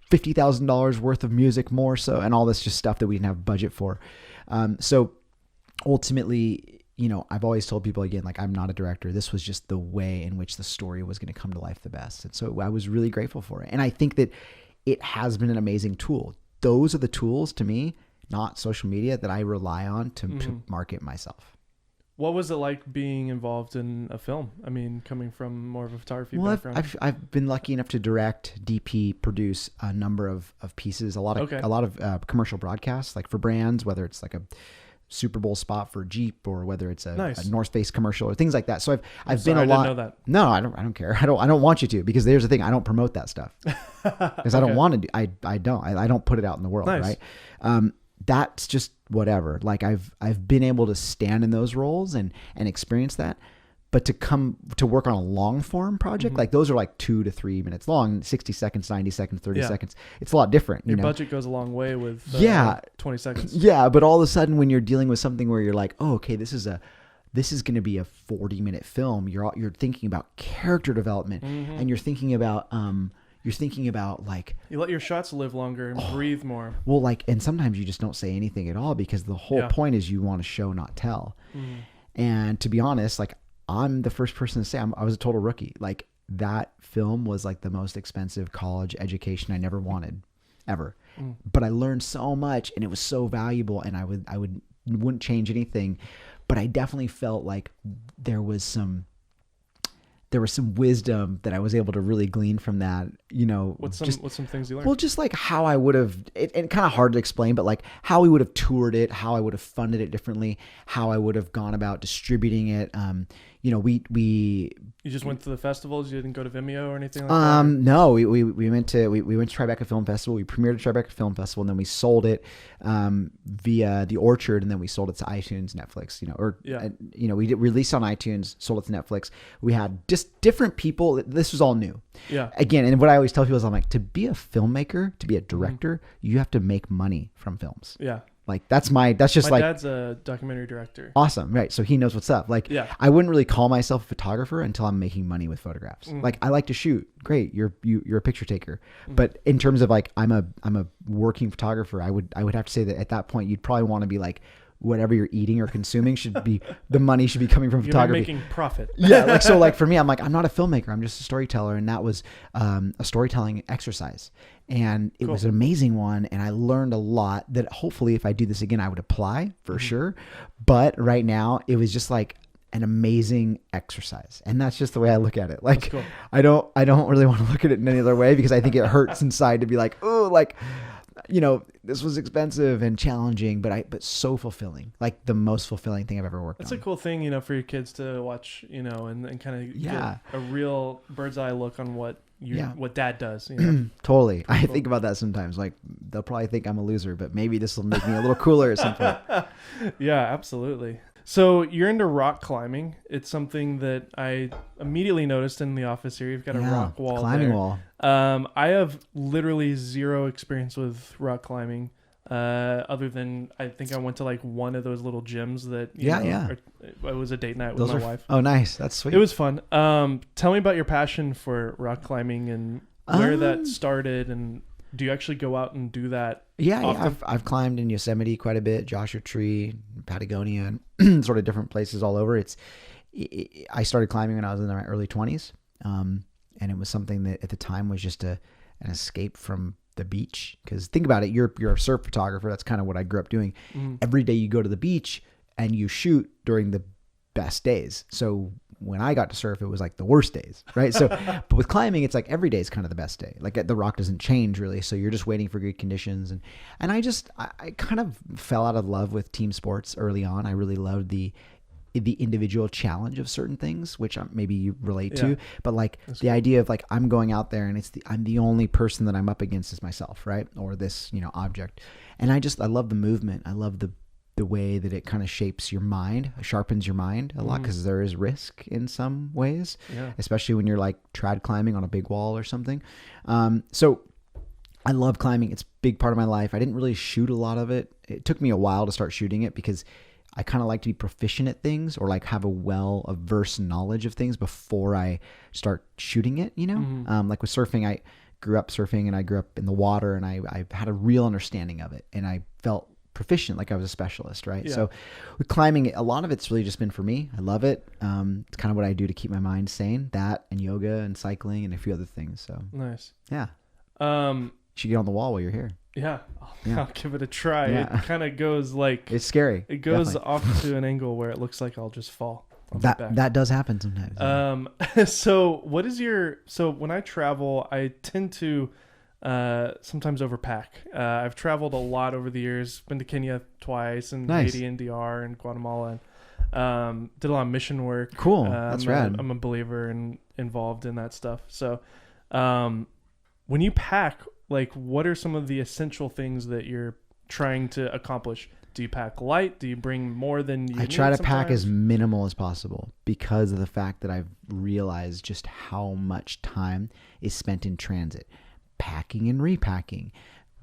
$50,000 worth of music more so, and all this just stuff that we didn't have budget for. So ultimately, I've always told people again, like, I'm not a director. This was just the way in which the story was going to come to life the best. And so I was really grateful for it. And I think that it has been an amazing tool. Those are the tools to me, not social media, that I rely on to market myself. What was it like being involved in a film? I mean, coming from more of a photography background. I've been lucky enough to direct, DP, produce a number of pieces, a lot of commercial broadcasts, like for brands, whether it's like a Super Bowl spot for Jeep or whether it's a North Face commercial or things like that. So I've been a lot. I didn't know that. No, I don't care. I don't want you to, because there's the thing. I don't promote that stuff because I don't want to do. I don't put it out in the world. Nice. Right. That's just whatever. Like I've been able to stand in those roles and experience that, but to come to work on a long form project, like those are like 2 to 3 minutes long, 60 seconds, 90 seconons, 30 seconds. It's a lot different. Your budget goes a long way with 20 seconds. Yeah. But all of a sudden when you're dealing with something where you're like, oh, okay, this is going to be a 40-minute film. You're thinking about character development and you're thinking about like, you let your shots live longer and breathe more. Well, like, and sometimes you just don't say anything at all because the whole point is you want to show, not tell. And to be honest, like, I'm the first person to say I was a total rookie. Like, that film was like the most expensive college education I never wanted ever. But I learned so much and it was so valuable, and I wouldn't change anything. But I definitely felt like there was some wisdom that I was able to really glean from that, What's some things you learned? Well, just like how I would have, and kind of hard to explain, but like how we would have toured it, how I would have funded it differently, how I would have gone about distributing it. You just went to the festivals. You didn't go to Vimeo or anything like that? No, we went to Tribeca Film Festival. We premiered at Tribeca Film Festival, and then we sold it via The Orchard, and then we sold it to iTunes, Netflix. We released on iTunes, sold it to Netflix. We had just different people. This was all new. Yeah. Again, and what I always tell people is, I'm like, to be a filmmaker, to be a director, you have to make money from films. Yeah. Like that's my dad's a documentary director. Awesome. Right. So he knows what's up. Like, I wouldn't really call myself a photographer until I'm making money with photographs. Like, I like to shoot. Great. You're a picture taker. But in terms of like, I'm a working photographer, I would have to say that at that point, you'd probably want to be like whatever you're eating or consuming the money should be coming from You're photography. making profit. Yeah. Like, so like for me, I'm like, I'm not a filmmaker. I'm just a storyteller. And that was a storytelling exercise. And it was an amazing one. And I learned a lot that hopefully if I do this again, I would apply for sure. But right now it was just like an amazing exercise. And that's just the way I look at it. Like, I don't really want to look at it in any other way because I think it hurts inside to be like, oh, like, you know, this was expensive and challenging, but so fulfilling, like the most fulfilling thing I've ever worked on. That's a cool thing, you know, for your kids to watch, you know, and kind of get a real bird's eye look on what dad does. You know? Totally. I think about that sometimes. Like, they'll probably think I'm a loser, but maybe this will make me a little cooler at some point. Yeah, absolutely. So you're into rock climbing. It's something that I immediately noticed in the office here. You've got a rock wall climbing wall. I have literally zero experience with rock climbing, other than I think I went to like one of those little gyms that it was a date night with my wife. Oh, nice. That's sweet. It was fun. Tell me about your passion for rock climbing and where that started, and do you actually go out and do that? Yeah, I've climbed in Yosemite quite a bit, Joshua Tree, Patagonia, and sort of different places all over. I started climbing when I was in my early 20s, and it was something that at the time was just an escape from the beach. Because think about it, you're a surf photographer. That's kind of what I grew up doing. Every day you go to the beach and you shoot during the best days. So when I got to surf, it was like the worst days, right? So, but with climbing, it's like every day is kind of the best day. Like the rock doesn't change really. So you're just waiting for good conditions. And I kind of fell out of love with team sports early on. I really loved the individual challenge of certain things, which maybe you relate to, but like the idea of like, I'm going out there and I'm the only person that I'm up against is myself, right? Or this, you know, object. And I love the movement. I love the way that it kind of shapes your mind, sharpens your mind a lot, because there is risk in some ways, especially when you're like trad climbing on a big wall or something. So I love climbing. It's a big part of my life. I didn't really shoot a lot of it. It took me a while to start shooting it because I kind of like to be proficient at things or like have a verse knowledge of things before I start shooting it, you know? Like with surfing, I grew up surfing and I grew up in the water and I had a real understanding of it and I felt proficient, like I was a specialist, right? So with climbing, a lot of it's really just been for me. I love it. It's kind of what I do to keep my mind sane, that and yoga and cycling and a few other things. So nice. Yeah. You should get on the wall while you're here. Yeah. I'll give it a try. It kind of goes like, it's scary. It goes off to an angle where it looks like I'll just fall. That does happen sometimes. So when I travel, I tend to sometimes overpack. I've traveled a lot over the years, been to Kenya twice and Haiti and DR and Guatemala, and did a lot of mission work. Cool. That's rad. I'm a believer and involved in that stuff. So when you pack, like, what are some of the essential things that you're trying to accomplish? Do you pack light? Do you bring more than you need? I try to pack as minimal as possible because of the fact that I've realized just how much time is spent in transit. Packing and repacking,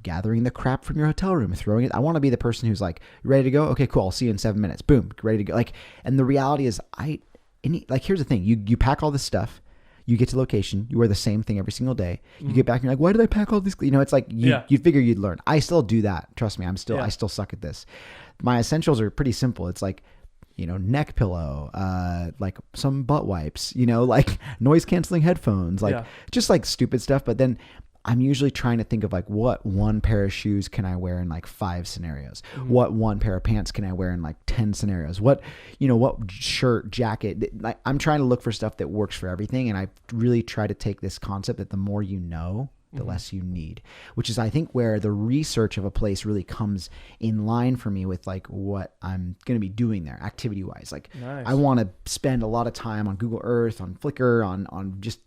gathering the crap from your hotel room, throwing it. I want to be the person who's like, ready to go? Okay, cool. I'll see you in 7 minutes. Boom, ready to go. Like, and the reality is here's the thing. You pack all this stuff. You get to location. You wear the same thing every single day. You get back and you're like, why did I pack all these? You know, it's like you figure you'd learn. I still do that. Trust me. I still suck at this. My essentials are pretty simple. It's like, you know, neck pillow, like some butt wipes, you know, like noise canceling headphones, like just like stupid stuff. But then I'm usually trying to think of like, what one pair of shoes can I wear in like 5 scenarios? What one pair of pants can I wear in like 10 scenarios? What shirt, jacket? Like, I'm trying to look for stuff that works for everything. And I really try to take this concept that the more you know, the less you need, which is, I think, where the research of a place really comes in line for me with like what I'm going to be doing there activity wise. Like I want to spend a lot of time on Google Earth, on Flickr, on just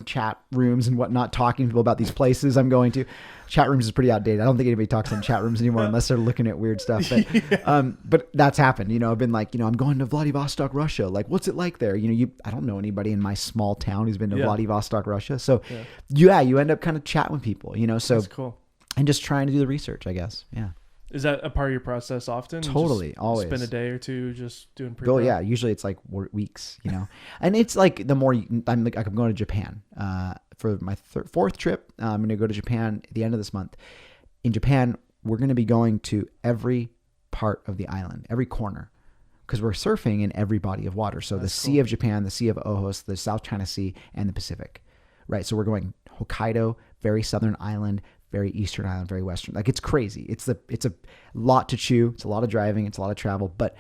chat rooms and whatnot, talking to people about these places I'm going to. Chat rooms is pretty outdated. I don't think anybody talks in chat rooms anymore unless they're looking at weird stuff. But, but that's happened. You know, I've been like, you know, I'm going to Vladivostok, Russia. Like, what's it like there? You know, I don't know anybody in my small town who's been to Vladivostok, Russia. So you end up kind of chatting with people, you know, so that's cool. And just trying to do the research, I guess. Yeah. Is that a part of your process often? Totally, just always. Spend a day or two just doing pre-pro? Oh yeah, usually it's like weeks, you know. And it's like the more I'm going to Japan for my 4th trip. I'm going to go to Japan at the end of this month. In Japan, we're going to be going to every part of the island, every corner, because we're surfing in every body of water. So the Sea of Japan, the Sea of Ojos, the South China Sea, and the Pacific, right? So we're going Hokkaido, very southern island, very eastern island, very western. Like, it's crazy. It's a lot to chew. It's a lot of driving. It's a lot of travel. But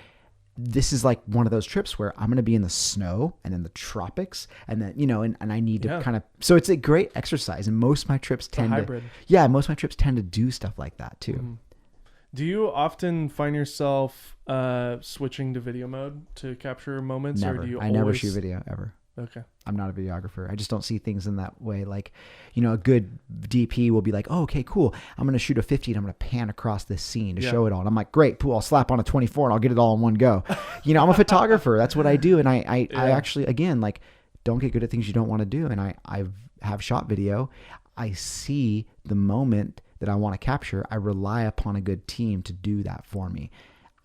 this is like one of those trips where I'm going to be in the snow and in the tropics, and then, and I need to kind of, so it's a great exercise. And most of my trips tend to do stuff like that too. Mm-hmm. Do you often find yourself switching to video mode to capture moments? Never. Or do you never shoot video ever. Okay. I'm not a videographer. I just don't see things in that way. Like, a good DP will be like, oh, okay, cool. I'm going to shoot a 50 and I'm going to pan across this scene to show it all. And I'm like, great, cool. I'll slap on a 24 and I'll get it all in one go. I'm a photographer. That's what I do. And I actually, again, like, don't get good at things you don't want to do. And I have shot video. I see the moment that I want to capture. I rely upon a good team to do that for me.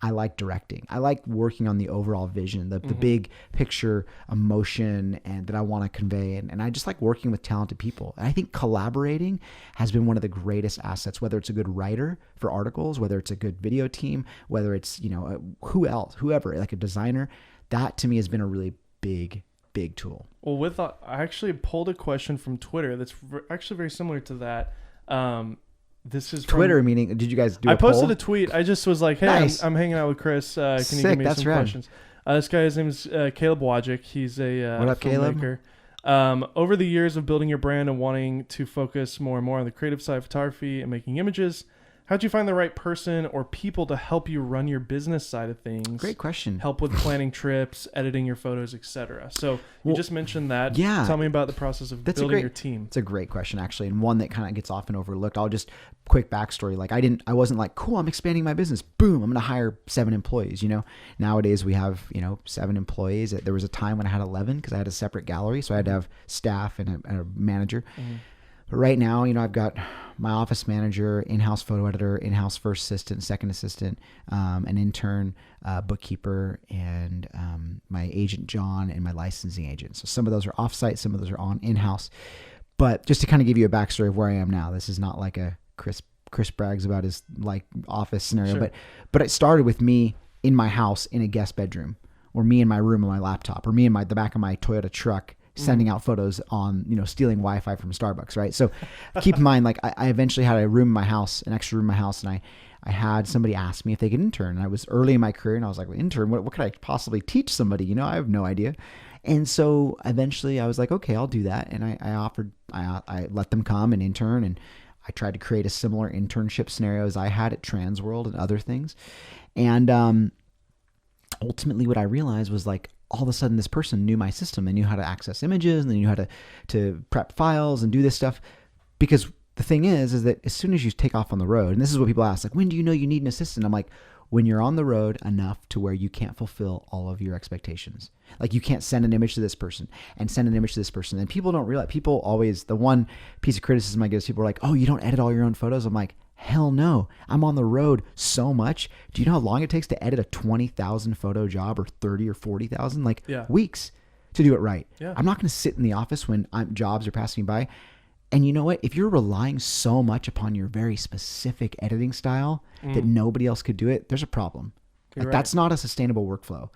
I like directing. I like working on the overall vision, the big picture emotion and that I want to convey. And I just like working with talented people. And I think collaborating has been one of the greatest assets, whether it's a good writer for articles, whether it's a good video team, whether it's, whoever, like a designer. That to me has been a really big tool. Well, I actually pulled a question from Twitter that's actually very similar to that. This is Twitter, meaning, did you guys do I posted a tweet. I just was like, hey, nice. I'm hanging out with Chris. Can you give me some questions? This guy, his name is Caleb Wojcik. He's a what up, filmmaker. Caleb? Over the years of building your brand and wanting to focus more and more on the creative side of photography and making images, how'd you find the right person or people to help you run your business side of things? Great question. Help with planning trips, editing your photos, etc. So you just mentioned that. Yeah. Tell me about the process of building your team. It's a great question, actually, and one that kind of gets often overlooked. I'll just quick backstory. Like, I wasn't like, cool, I'm expanding my business. Boom, I'm going to hire 7 employees. Nowadays we have 7 employees. There was a time when I had 11 because I had a separate gallery, so I had to have staff and a manager. Mm-hmm. But right now, I've got my office manager, in-house photo editor, in-house first assistant, second assistant, an intern, bookkeeper, and my agent, John, and my licensing agent. So some of those are off-site, some of those are on in-house. But just to kind of give you a backstory of where I am now, this is not like a Chris brags about his like office scenario, sure. but it started with me in my house in a guest bedroom, or me in my room on my laptop, or me in the back of my Toyota truck, sending out photos on, stealing Wi-Fi from Starbucks, right? So keep in mind, like, I eventually had a room in my house, an extra room in my house, and I had somebody ask me if they could intern. And I was early in my career, and I was like, well, intern, what could I possibly teach somebody? I have no idea. And so eventually I was like, okay, I'll do that. And I let them come and intern, and I tried to create a similar internship scenario as I had at Transworld and other things. And ultimately what I realized was, like, all of a sudden this person knew my system. They knew how to access images, and they knew how to prep files and do this stuff. Because the thing is that as soon as you take off on the road, and this is what people ask, like, when do you know you need an assistant? I'm like, when you're on the road enough to where you can't fulfill all of your expectations. Like, you can't send an image to this person and send an image to this person. And people don't realize, people always, the one piece of criticism I get is people are like, oh, you don't edit all your own photos? I'm like, hell no. I'm on the road so much. Do you know how long it takes to edit a 20,000 photo job, or 30 or 40,000? Like, weeks to do it right. Yeah. I'm not going to sit in the office when jobs are passing me by. And you know what? If you're relying so much upon your very specific editing style that nobody else could do it, there's a problem. Like, right. That's not a sustainable workflow.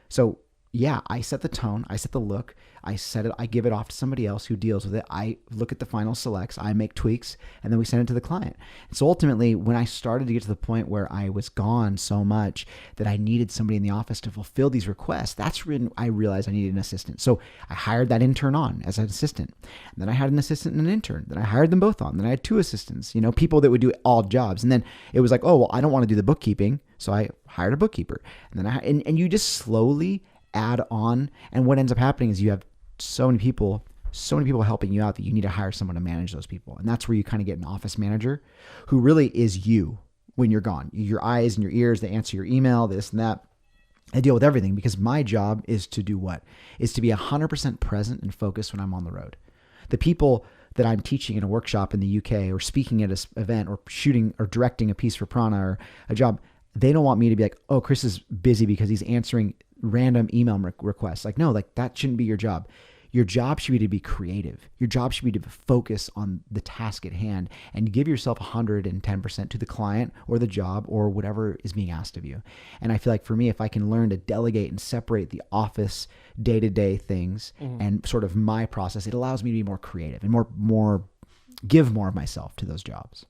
So yeah, I set the tone, I set the look, I set it, I give it off to somebody else who deals with it. I look at the final selects, I make tweaks, and then we send it to the client. And so ultimately, when I started to get to the point where I was gone so much that I needed somebody in the office to fulfill these requests, that's when I realized I needed an assistant. So I hired that intern on as an assistant. And then I had an assistant and an intern. Then I hired them both on. Then I had 2 assistants, people that would do all jobs. And then it was like, oh, well, I don't want to do the bookkeeping. So I hired a bookkeeper. And then and you just slowly add on. And what ends up happening is you have so many people helping you out that you need to hire someone to manage those people. And that's where you kind of get an office manager who really is you when you're gone. Your eyes and your ears, they answer your email, this and that. I deal with everything, because my job is to do what? Is to be 100% present and focused when I'm on the road. The people that I'm teaching in a workshop in the UK, or speaking at an event, or shooting or directing a piece for Prana or a job, they don't want me to be like, oh, Chris is busy because he's answering random email requests. Like, no, like, that shouldn't be your job. Your job should be to be creative. Your job should be to focus on the task at hand and give yourself 110% to the client or the job or whatever is being asked of you. And I feel like for me, if I can learn to delegate and separate the office day-to-day things and sort of my process, it allows me to be more creative and give more of myself to those jobs.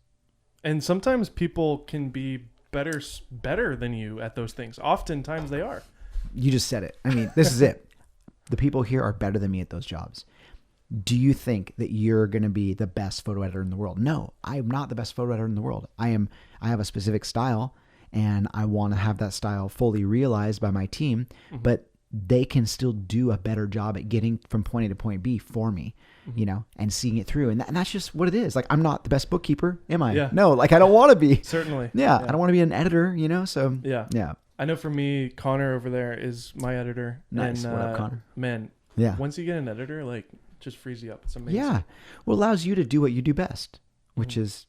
And sometimes people can be better than you at those things. Oftentimes they are. You just said it. I mean, this is it. The people here are better than me at those jobs. Do you think that you're going to be the best photo editor in the world? No, I am not the best photo editor in the world. I have a specific style, and I want to have that style fully realized by my team, but they can still do a better job at getting from point A to point B for me, you know, and seeing it through. And that's just what it is. Like, I'm not the best bookkeeper, am I? Yeah. No, like I don't want to be. Certainly. Yeah. I don't want to be an editor, you know? So yeah. I know for me, Connor over there is my editor. Nice. And, what up, Connor? Man, yeah. Once you get an editor, like, just frees you up. It's amazing. Yeah. Well, it allows you to do what you do best, which is,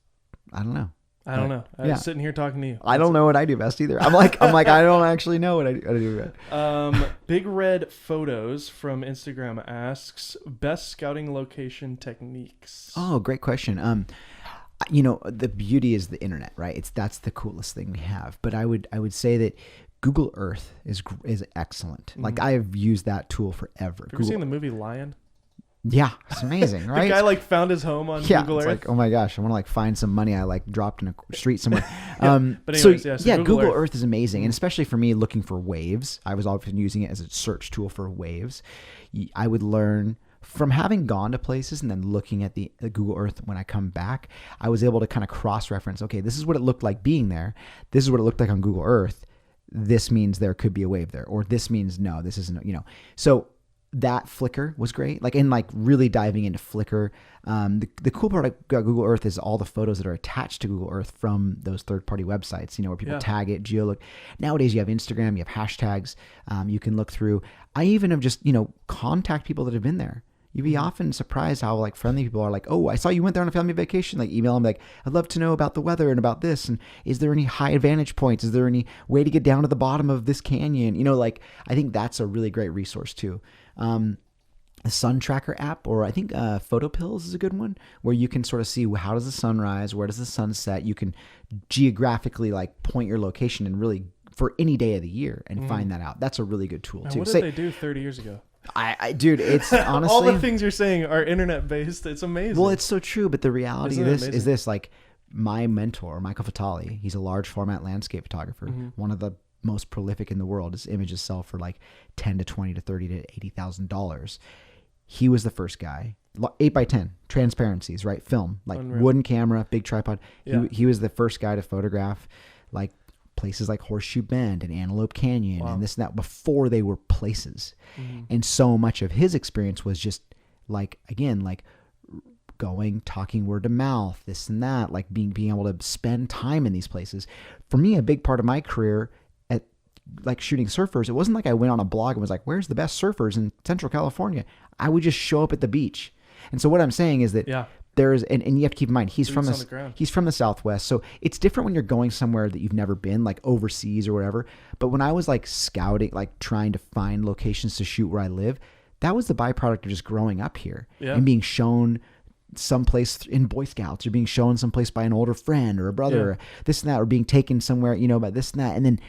I don't know. I don't know. I'm sitting here talking to you. I don't know what I do best either. I'm like, I don't actually know what I do best. Big Red Photos from Instagram asks, best scouting location techniques. Oh, great question. You know, the beauty is the internet, right? That's the coolest thing we have. But I would say that Google Earth is excellent. Like, I have used that tool forever. Have you seen the movie Lion? Yeah, it's amazing, right? The guy like found his home on Google Earth. Like, oh my gosh, I want to like find some money I like dropped in a street somewhere. But anyways, so Google Earth is amazing, and especially for me looking for waves. I was often using it as a search tool for waves. I would learn from having gone to places and then looking at the Google Earth when I come back. I was able to kind of cross-reference. Okay, this is what it looked like being there. This is what it looked like on Google Earth. This means there could be a wave there, or this means no, this isn't. You know, so. That Flickr was great. Like, and like really diving into Flickr. The cool part about Google Earth is all the photos that are attached to Google Earth from those third-party websites, you know, where people tag it, geolook. Nowadays you have Instagram, you have hashtags, you can look through. I even have just, you know, contact people that have been there. You'd be often surprised how like friendly people are. Like, oh, I saw you went there on a family vacation. Like, email them like, I'd love to know about the weather and about this. And is there any high advantage points? Is there any way to get down to the bottom of this canyon? You know, like, I think that's a really great resource too. A sun tracker app, or I think Photo Pills is a good one, where you can sort of see how does the sun rise, where does the sun set. You can geographically like point your location and really for any day of the year and find that out. That's a really good tool too. What did they do 30 years ago? Dude, it's honestly all the things you're saying are internet based. It's amazing. Well, it's so true, but the reality of this is this: like, my mentor, Michael Fatali, he's a large format landscape photographer, one of the most prolific in the world. His images sell for like $10 to $20 to $30 to $80,000. He was the first guy, 8x10 transparencies, right? Film, like Unreal. Wooden camera, big tripod. He was the first guy to photograph like places like Horseshoe Bend and Antelope Canyon and this and that before they were places. And so much of his experience was just like, again, like going, talking word of mouth, this and that, like being able to spend time in these places. For me, a big part of my career at like shooting surfers, it wasn't like I went on a blog and was like, where's the best surfers in Central California? I would just show up at the beach. And so what I'm saying is that there's, and you have to keep in mind, he's from the Southwest. So it's different when you're going somewhere that you've never been, like overseas or whatever. But when I was like scouting, like trying to find locations to shoot where I live, that was the byproduct of just growing up here and being shown someplace in Boy Scouts, or being shown someplace by an older friend or a brother, or this and that, or being taken somewhere, you know, about this and that. And then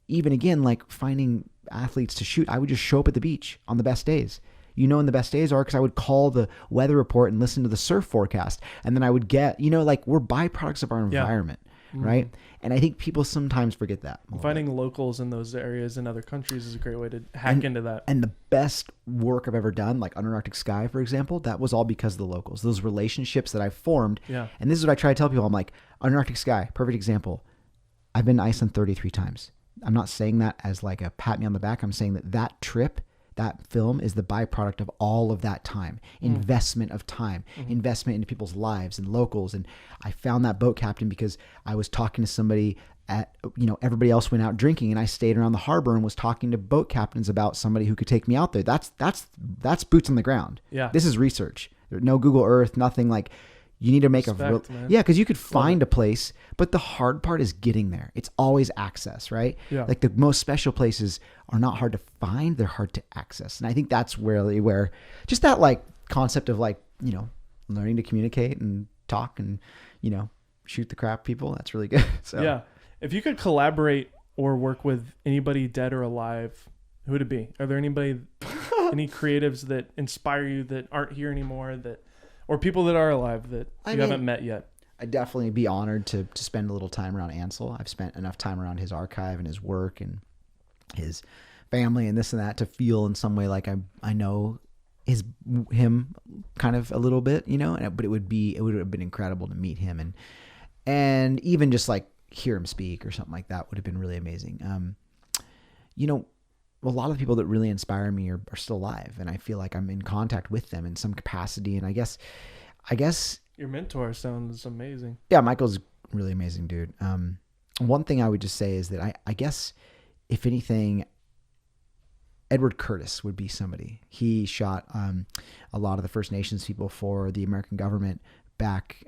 even again, like finding athletes to shoot, I would just show up at the beach on the best days. You know when the best days are, because I would call the weather report and listen to the surf forecast. And then I would get, you know, like we're byproducts of our environment, right? And I think people sometimes forget that. Finding locals in those areas in other countries is a great way to hack into that. And the best work I've ever done, like Under Arctic Sky, for example, that was all because of the locals. Those relationships that I formed. Yeah. And this is what I try to tell people. I'm like, Under Arctic Sky, perfect example. I've been to Iceland 33 times. I'm not saying that as like a pat me on the back. I'm saying that trip, that film is the byproduct of all of that time, investment of time, investment into people's lives and locals. And I found that boat captain because I was talking to somebody at, you know, everybody else went out drinking and I stayed around the harbor and was talking to boat captains about somebody who could take me out there. That's boots on the ground. Yeah. This is research. There's no Google Earth, nothing like, You need to make Respect, because you could find a place, but the hard part is getting there. It's always access, right? Yeah. Like the most special places are not hard to find; they're hard to access. And I think that's where just that like concept of like, you know, learning to communicate and talk and, you know, shoot the crap people. That's really good. So yeah, if you could collaborate or work with anybody dead or alive, who would it be? Are there any creatives that inspire you that aren't here anymore, or people that are alive that you haven't met yet? I'd definitely be honored to spend a little time around Ansel. I've spent enough time around his archive and his work and his family and this and that to feel in some way like I know him kind of a little bit, you know. But it would have been incredible to meet him and even just like hear him speak or something like that would have been really amazing. You know, a lot of the people that really inspire me are still alive, and I feel like I'm in contact with them in some capacity. And I guess your mentor sounds amazing. Yeah, Michael's a really amazing dude. One thing I would just say is that I guess if anything, Edward Curtis would be somebody. He shot a lot of the First Nations people for the American government back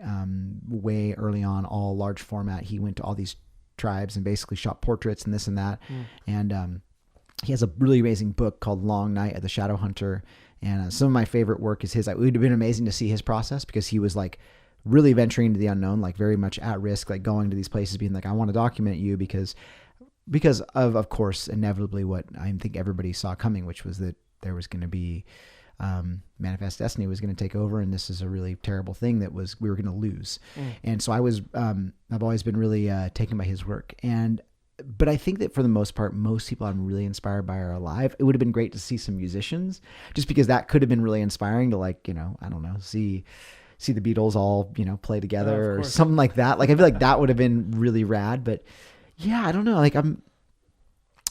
way early on, all large format. He went to all these tribes and basically shot portraits and this and that. And he has a really amazing book called Long Night of the Shadow Hunter. And some of my favorite work is his. It would have been amazing to see his process because he was like really venturing into the unknown, like very much at risk, like going to these places being like, I want to document you because of course, inevitably what I think everybody saw coming, which was that there was going to be Manifest Destiny was going to take over. And this is a really terrible thing we were going to lose. And so I've always been really taken by his work. But I think that for the most part, most people I'm really inspired by are alive. It would have been great to see some musicians just because that could have been really inspiring to, like, you know, I don't know, see the Beatles all, you know, play together or something like that. Like, I feel like that would have been really rad, but yeah, I don't know. Like I'm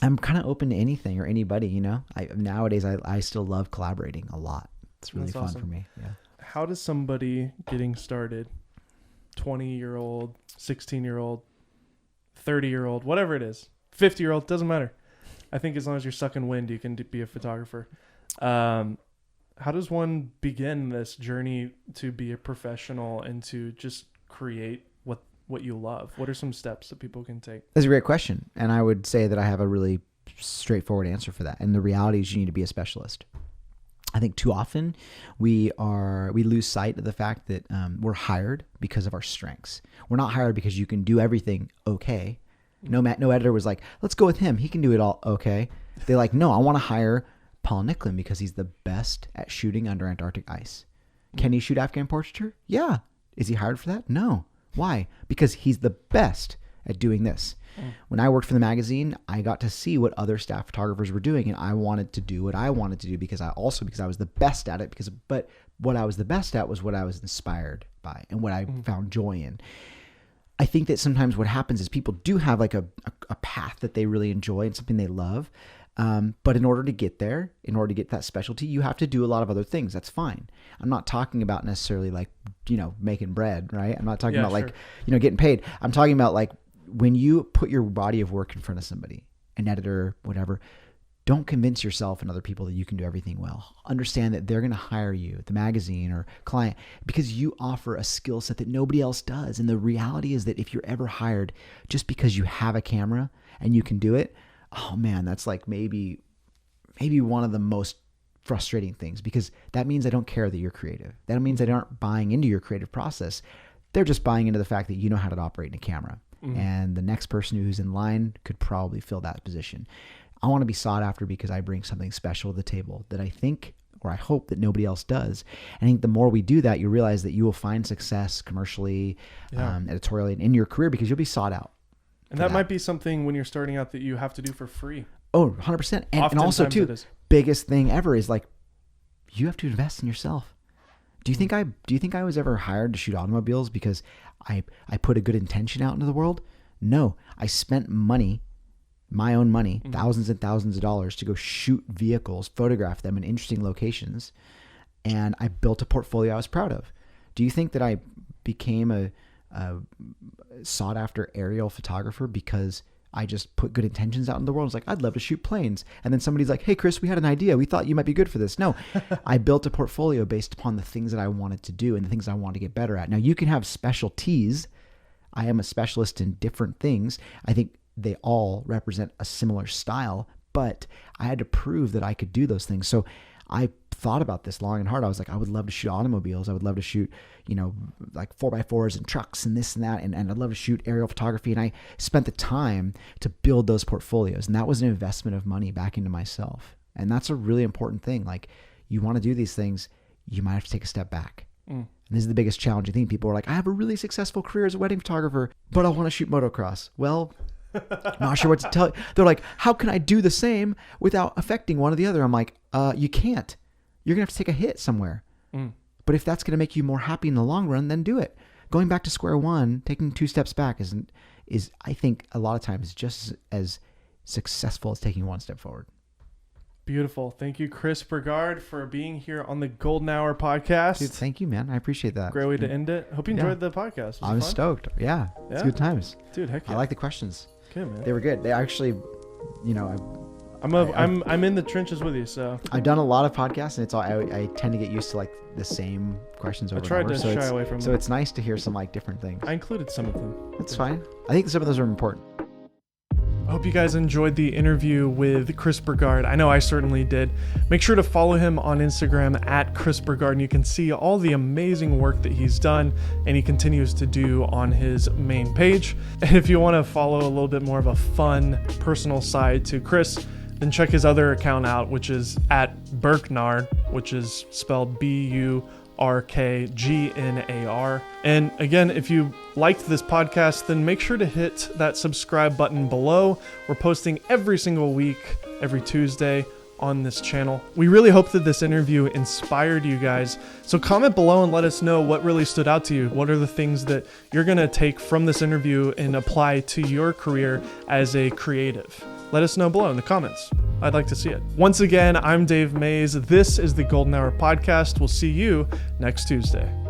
kind of open to anything or anybody, you know. Nowadays I still love collaborating a lot. It's really fun for me. Yeah. How does somebody getting started, 20-year-old, 16-year-old, 30-year-old, whatever it is, 50-year-old, doesn't matter. I think as long as you're sucking wind, you can be a photographer. How does one begin this journey to be a professional and to just create what you love? What are some steps that people can take? That's a great question. And I would say that I have a really straightforward answer for that. And the reality is you need to be a specialist. I think too often we lose sight of the fact that we're hired because of our strengths. We're not hired because you can do everything okay. No editor was like, let's go with him. He can do it all okay. They're like, no, I want to hire Paul Nicklin because he's the best at shooting under Antarctic ice. Can he shoot Afghan portraiture? Yeah. Is he hired for that? No. Why? Because he's the best at doing this. When I worked for the magazine, I got to see what other staff photographers were doing, and I wanted to do what I wanted to do because I was the best at it. But what I was the best at was what I was inspired by and what I found joy in. I think that sometimes what happens is people do have like a path that they really enjoy and something they love. But in order to get there, in order to get that specialty, you have to do a lot of other things. That's fine. I'm not talking about necessarily like, you know, making bread, right? I'm not talking about like, you know, getting paid. I'm talking about like when you put your body of work in front of somebody, an editor, whatever, don't convince yourself and other people that you can do everything well. Understand that they're going to hire you, the magazine or client, because you offer a skill set that nobody else does. And the reality is that if you're ever hired just because you have a camera and you can do it, oh man, that's like maybe one of the most frustrating things, because that means I don't care that you're creative. That means they aren't buying into your creative process. They're just buying into the fact that you know how to operate in a camera. And the next person who's in line could probably fill that position. I want to be sought after because I bring something special to the table that I think, or I hope that nobody else does. I think the more we do that, you realize that you will find success commercially, editorially, and in your career because you'll be sought out. And that might be something when you're starting out that you have to do for free. Oh, 100%. And also too, biggest thing ever is like, you have to invest in yourself. Do you think I was ever hired to shoot automobiles because I put a good intention out into the world? No, I spent money, my own money, thousands and thousands of dollars to go shoot vehicles, photograph them in interesting locations. And I built a portfolio I was proud of. Do you think that I became a sought after aerial photographer because I just put good intentions out in the world. It's like, I'd love to shoot planes. And then somebody's like, hey, Chris, we had an idea. We thought you might be good for this. No, I built a portfolio based upon the things that I wanted to do and the things I wanted to get better at. Now, you can have specialties. I am a specialist in different things. I think they all represent a similar style, but I had to prove that I could do those things. So I thought about this long and hard. I was like, I would love to shoot automobiles. I would love to shoot, like 4x4s and trucks and this and that. And I'd love to shoot aerial photography. And I spent the time to build those portfolios. And that was an investment of money back into myself. And that's a really important thing. Like, you want to do these things, you might have to take a step back. And this is the biggest challenge. I think people are like, I have a really successful career as a wedding photographer, but I want to shoot motocross. Well, I'm not sure what to tell you. They're like, how can I do the same without affecting one or the other? I'm like, you can't. You're going to have to take a hit somewhere. But if that's going to make you more happy in the long run, then do it. Going back to square one, taking 2 steps back is I think a lot of times just as successful as taking 1 step forward. Beautiful. Thank you, Chris Burkard, for being here on the Golden Hour podcast. Dude, thank you, man. I appreciate that. Great way to end it. Hope you enjoyed the podcast. I was stoked. Yeah. It's good times. Dude, heck yeah. I like the questions. Good, man. They were good. They actually, I'm in the trenches with you, so I've done a lot of podcasts, and it's all I tend to get used to like the same questions over and over. I tried to shy away from them. So it's nice to hear some like different things. I included some of them. That's fine. I think some of those are important. I hope you guys enjoyed the interview with Chris Burkard. I know I certainly did. Make sure to follow him on Instagram at Chris Burkard, and you can see all the amazing work that he's done and he continues to do on his main page. And if you want to follow a little bit more of a fun, personal side to Chris, then check his other account out, which is at Burknar, which is spelled BURKGNAR. And again, if you liked this podcast, then make sure to hit that subscribe button below. We're posting every single week, every Tuesday on this channel. We really hope that this interview inspired you guys. So comment below and let us know what really stood out to you. What are the things that you're going to take from this interview and apply to your career as a creative? Let us know below in the comments. I'd like to see it. Once again, I'm Dave Mays. This is the Golden Hour Podcast. We'll see you next Tuesday.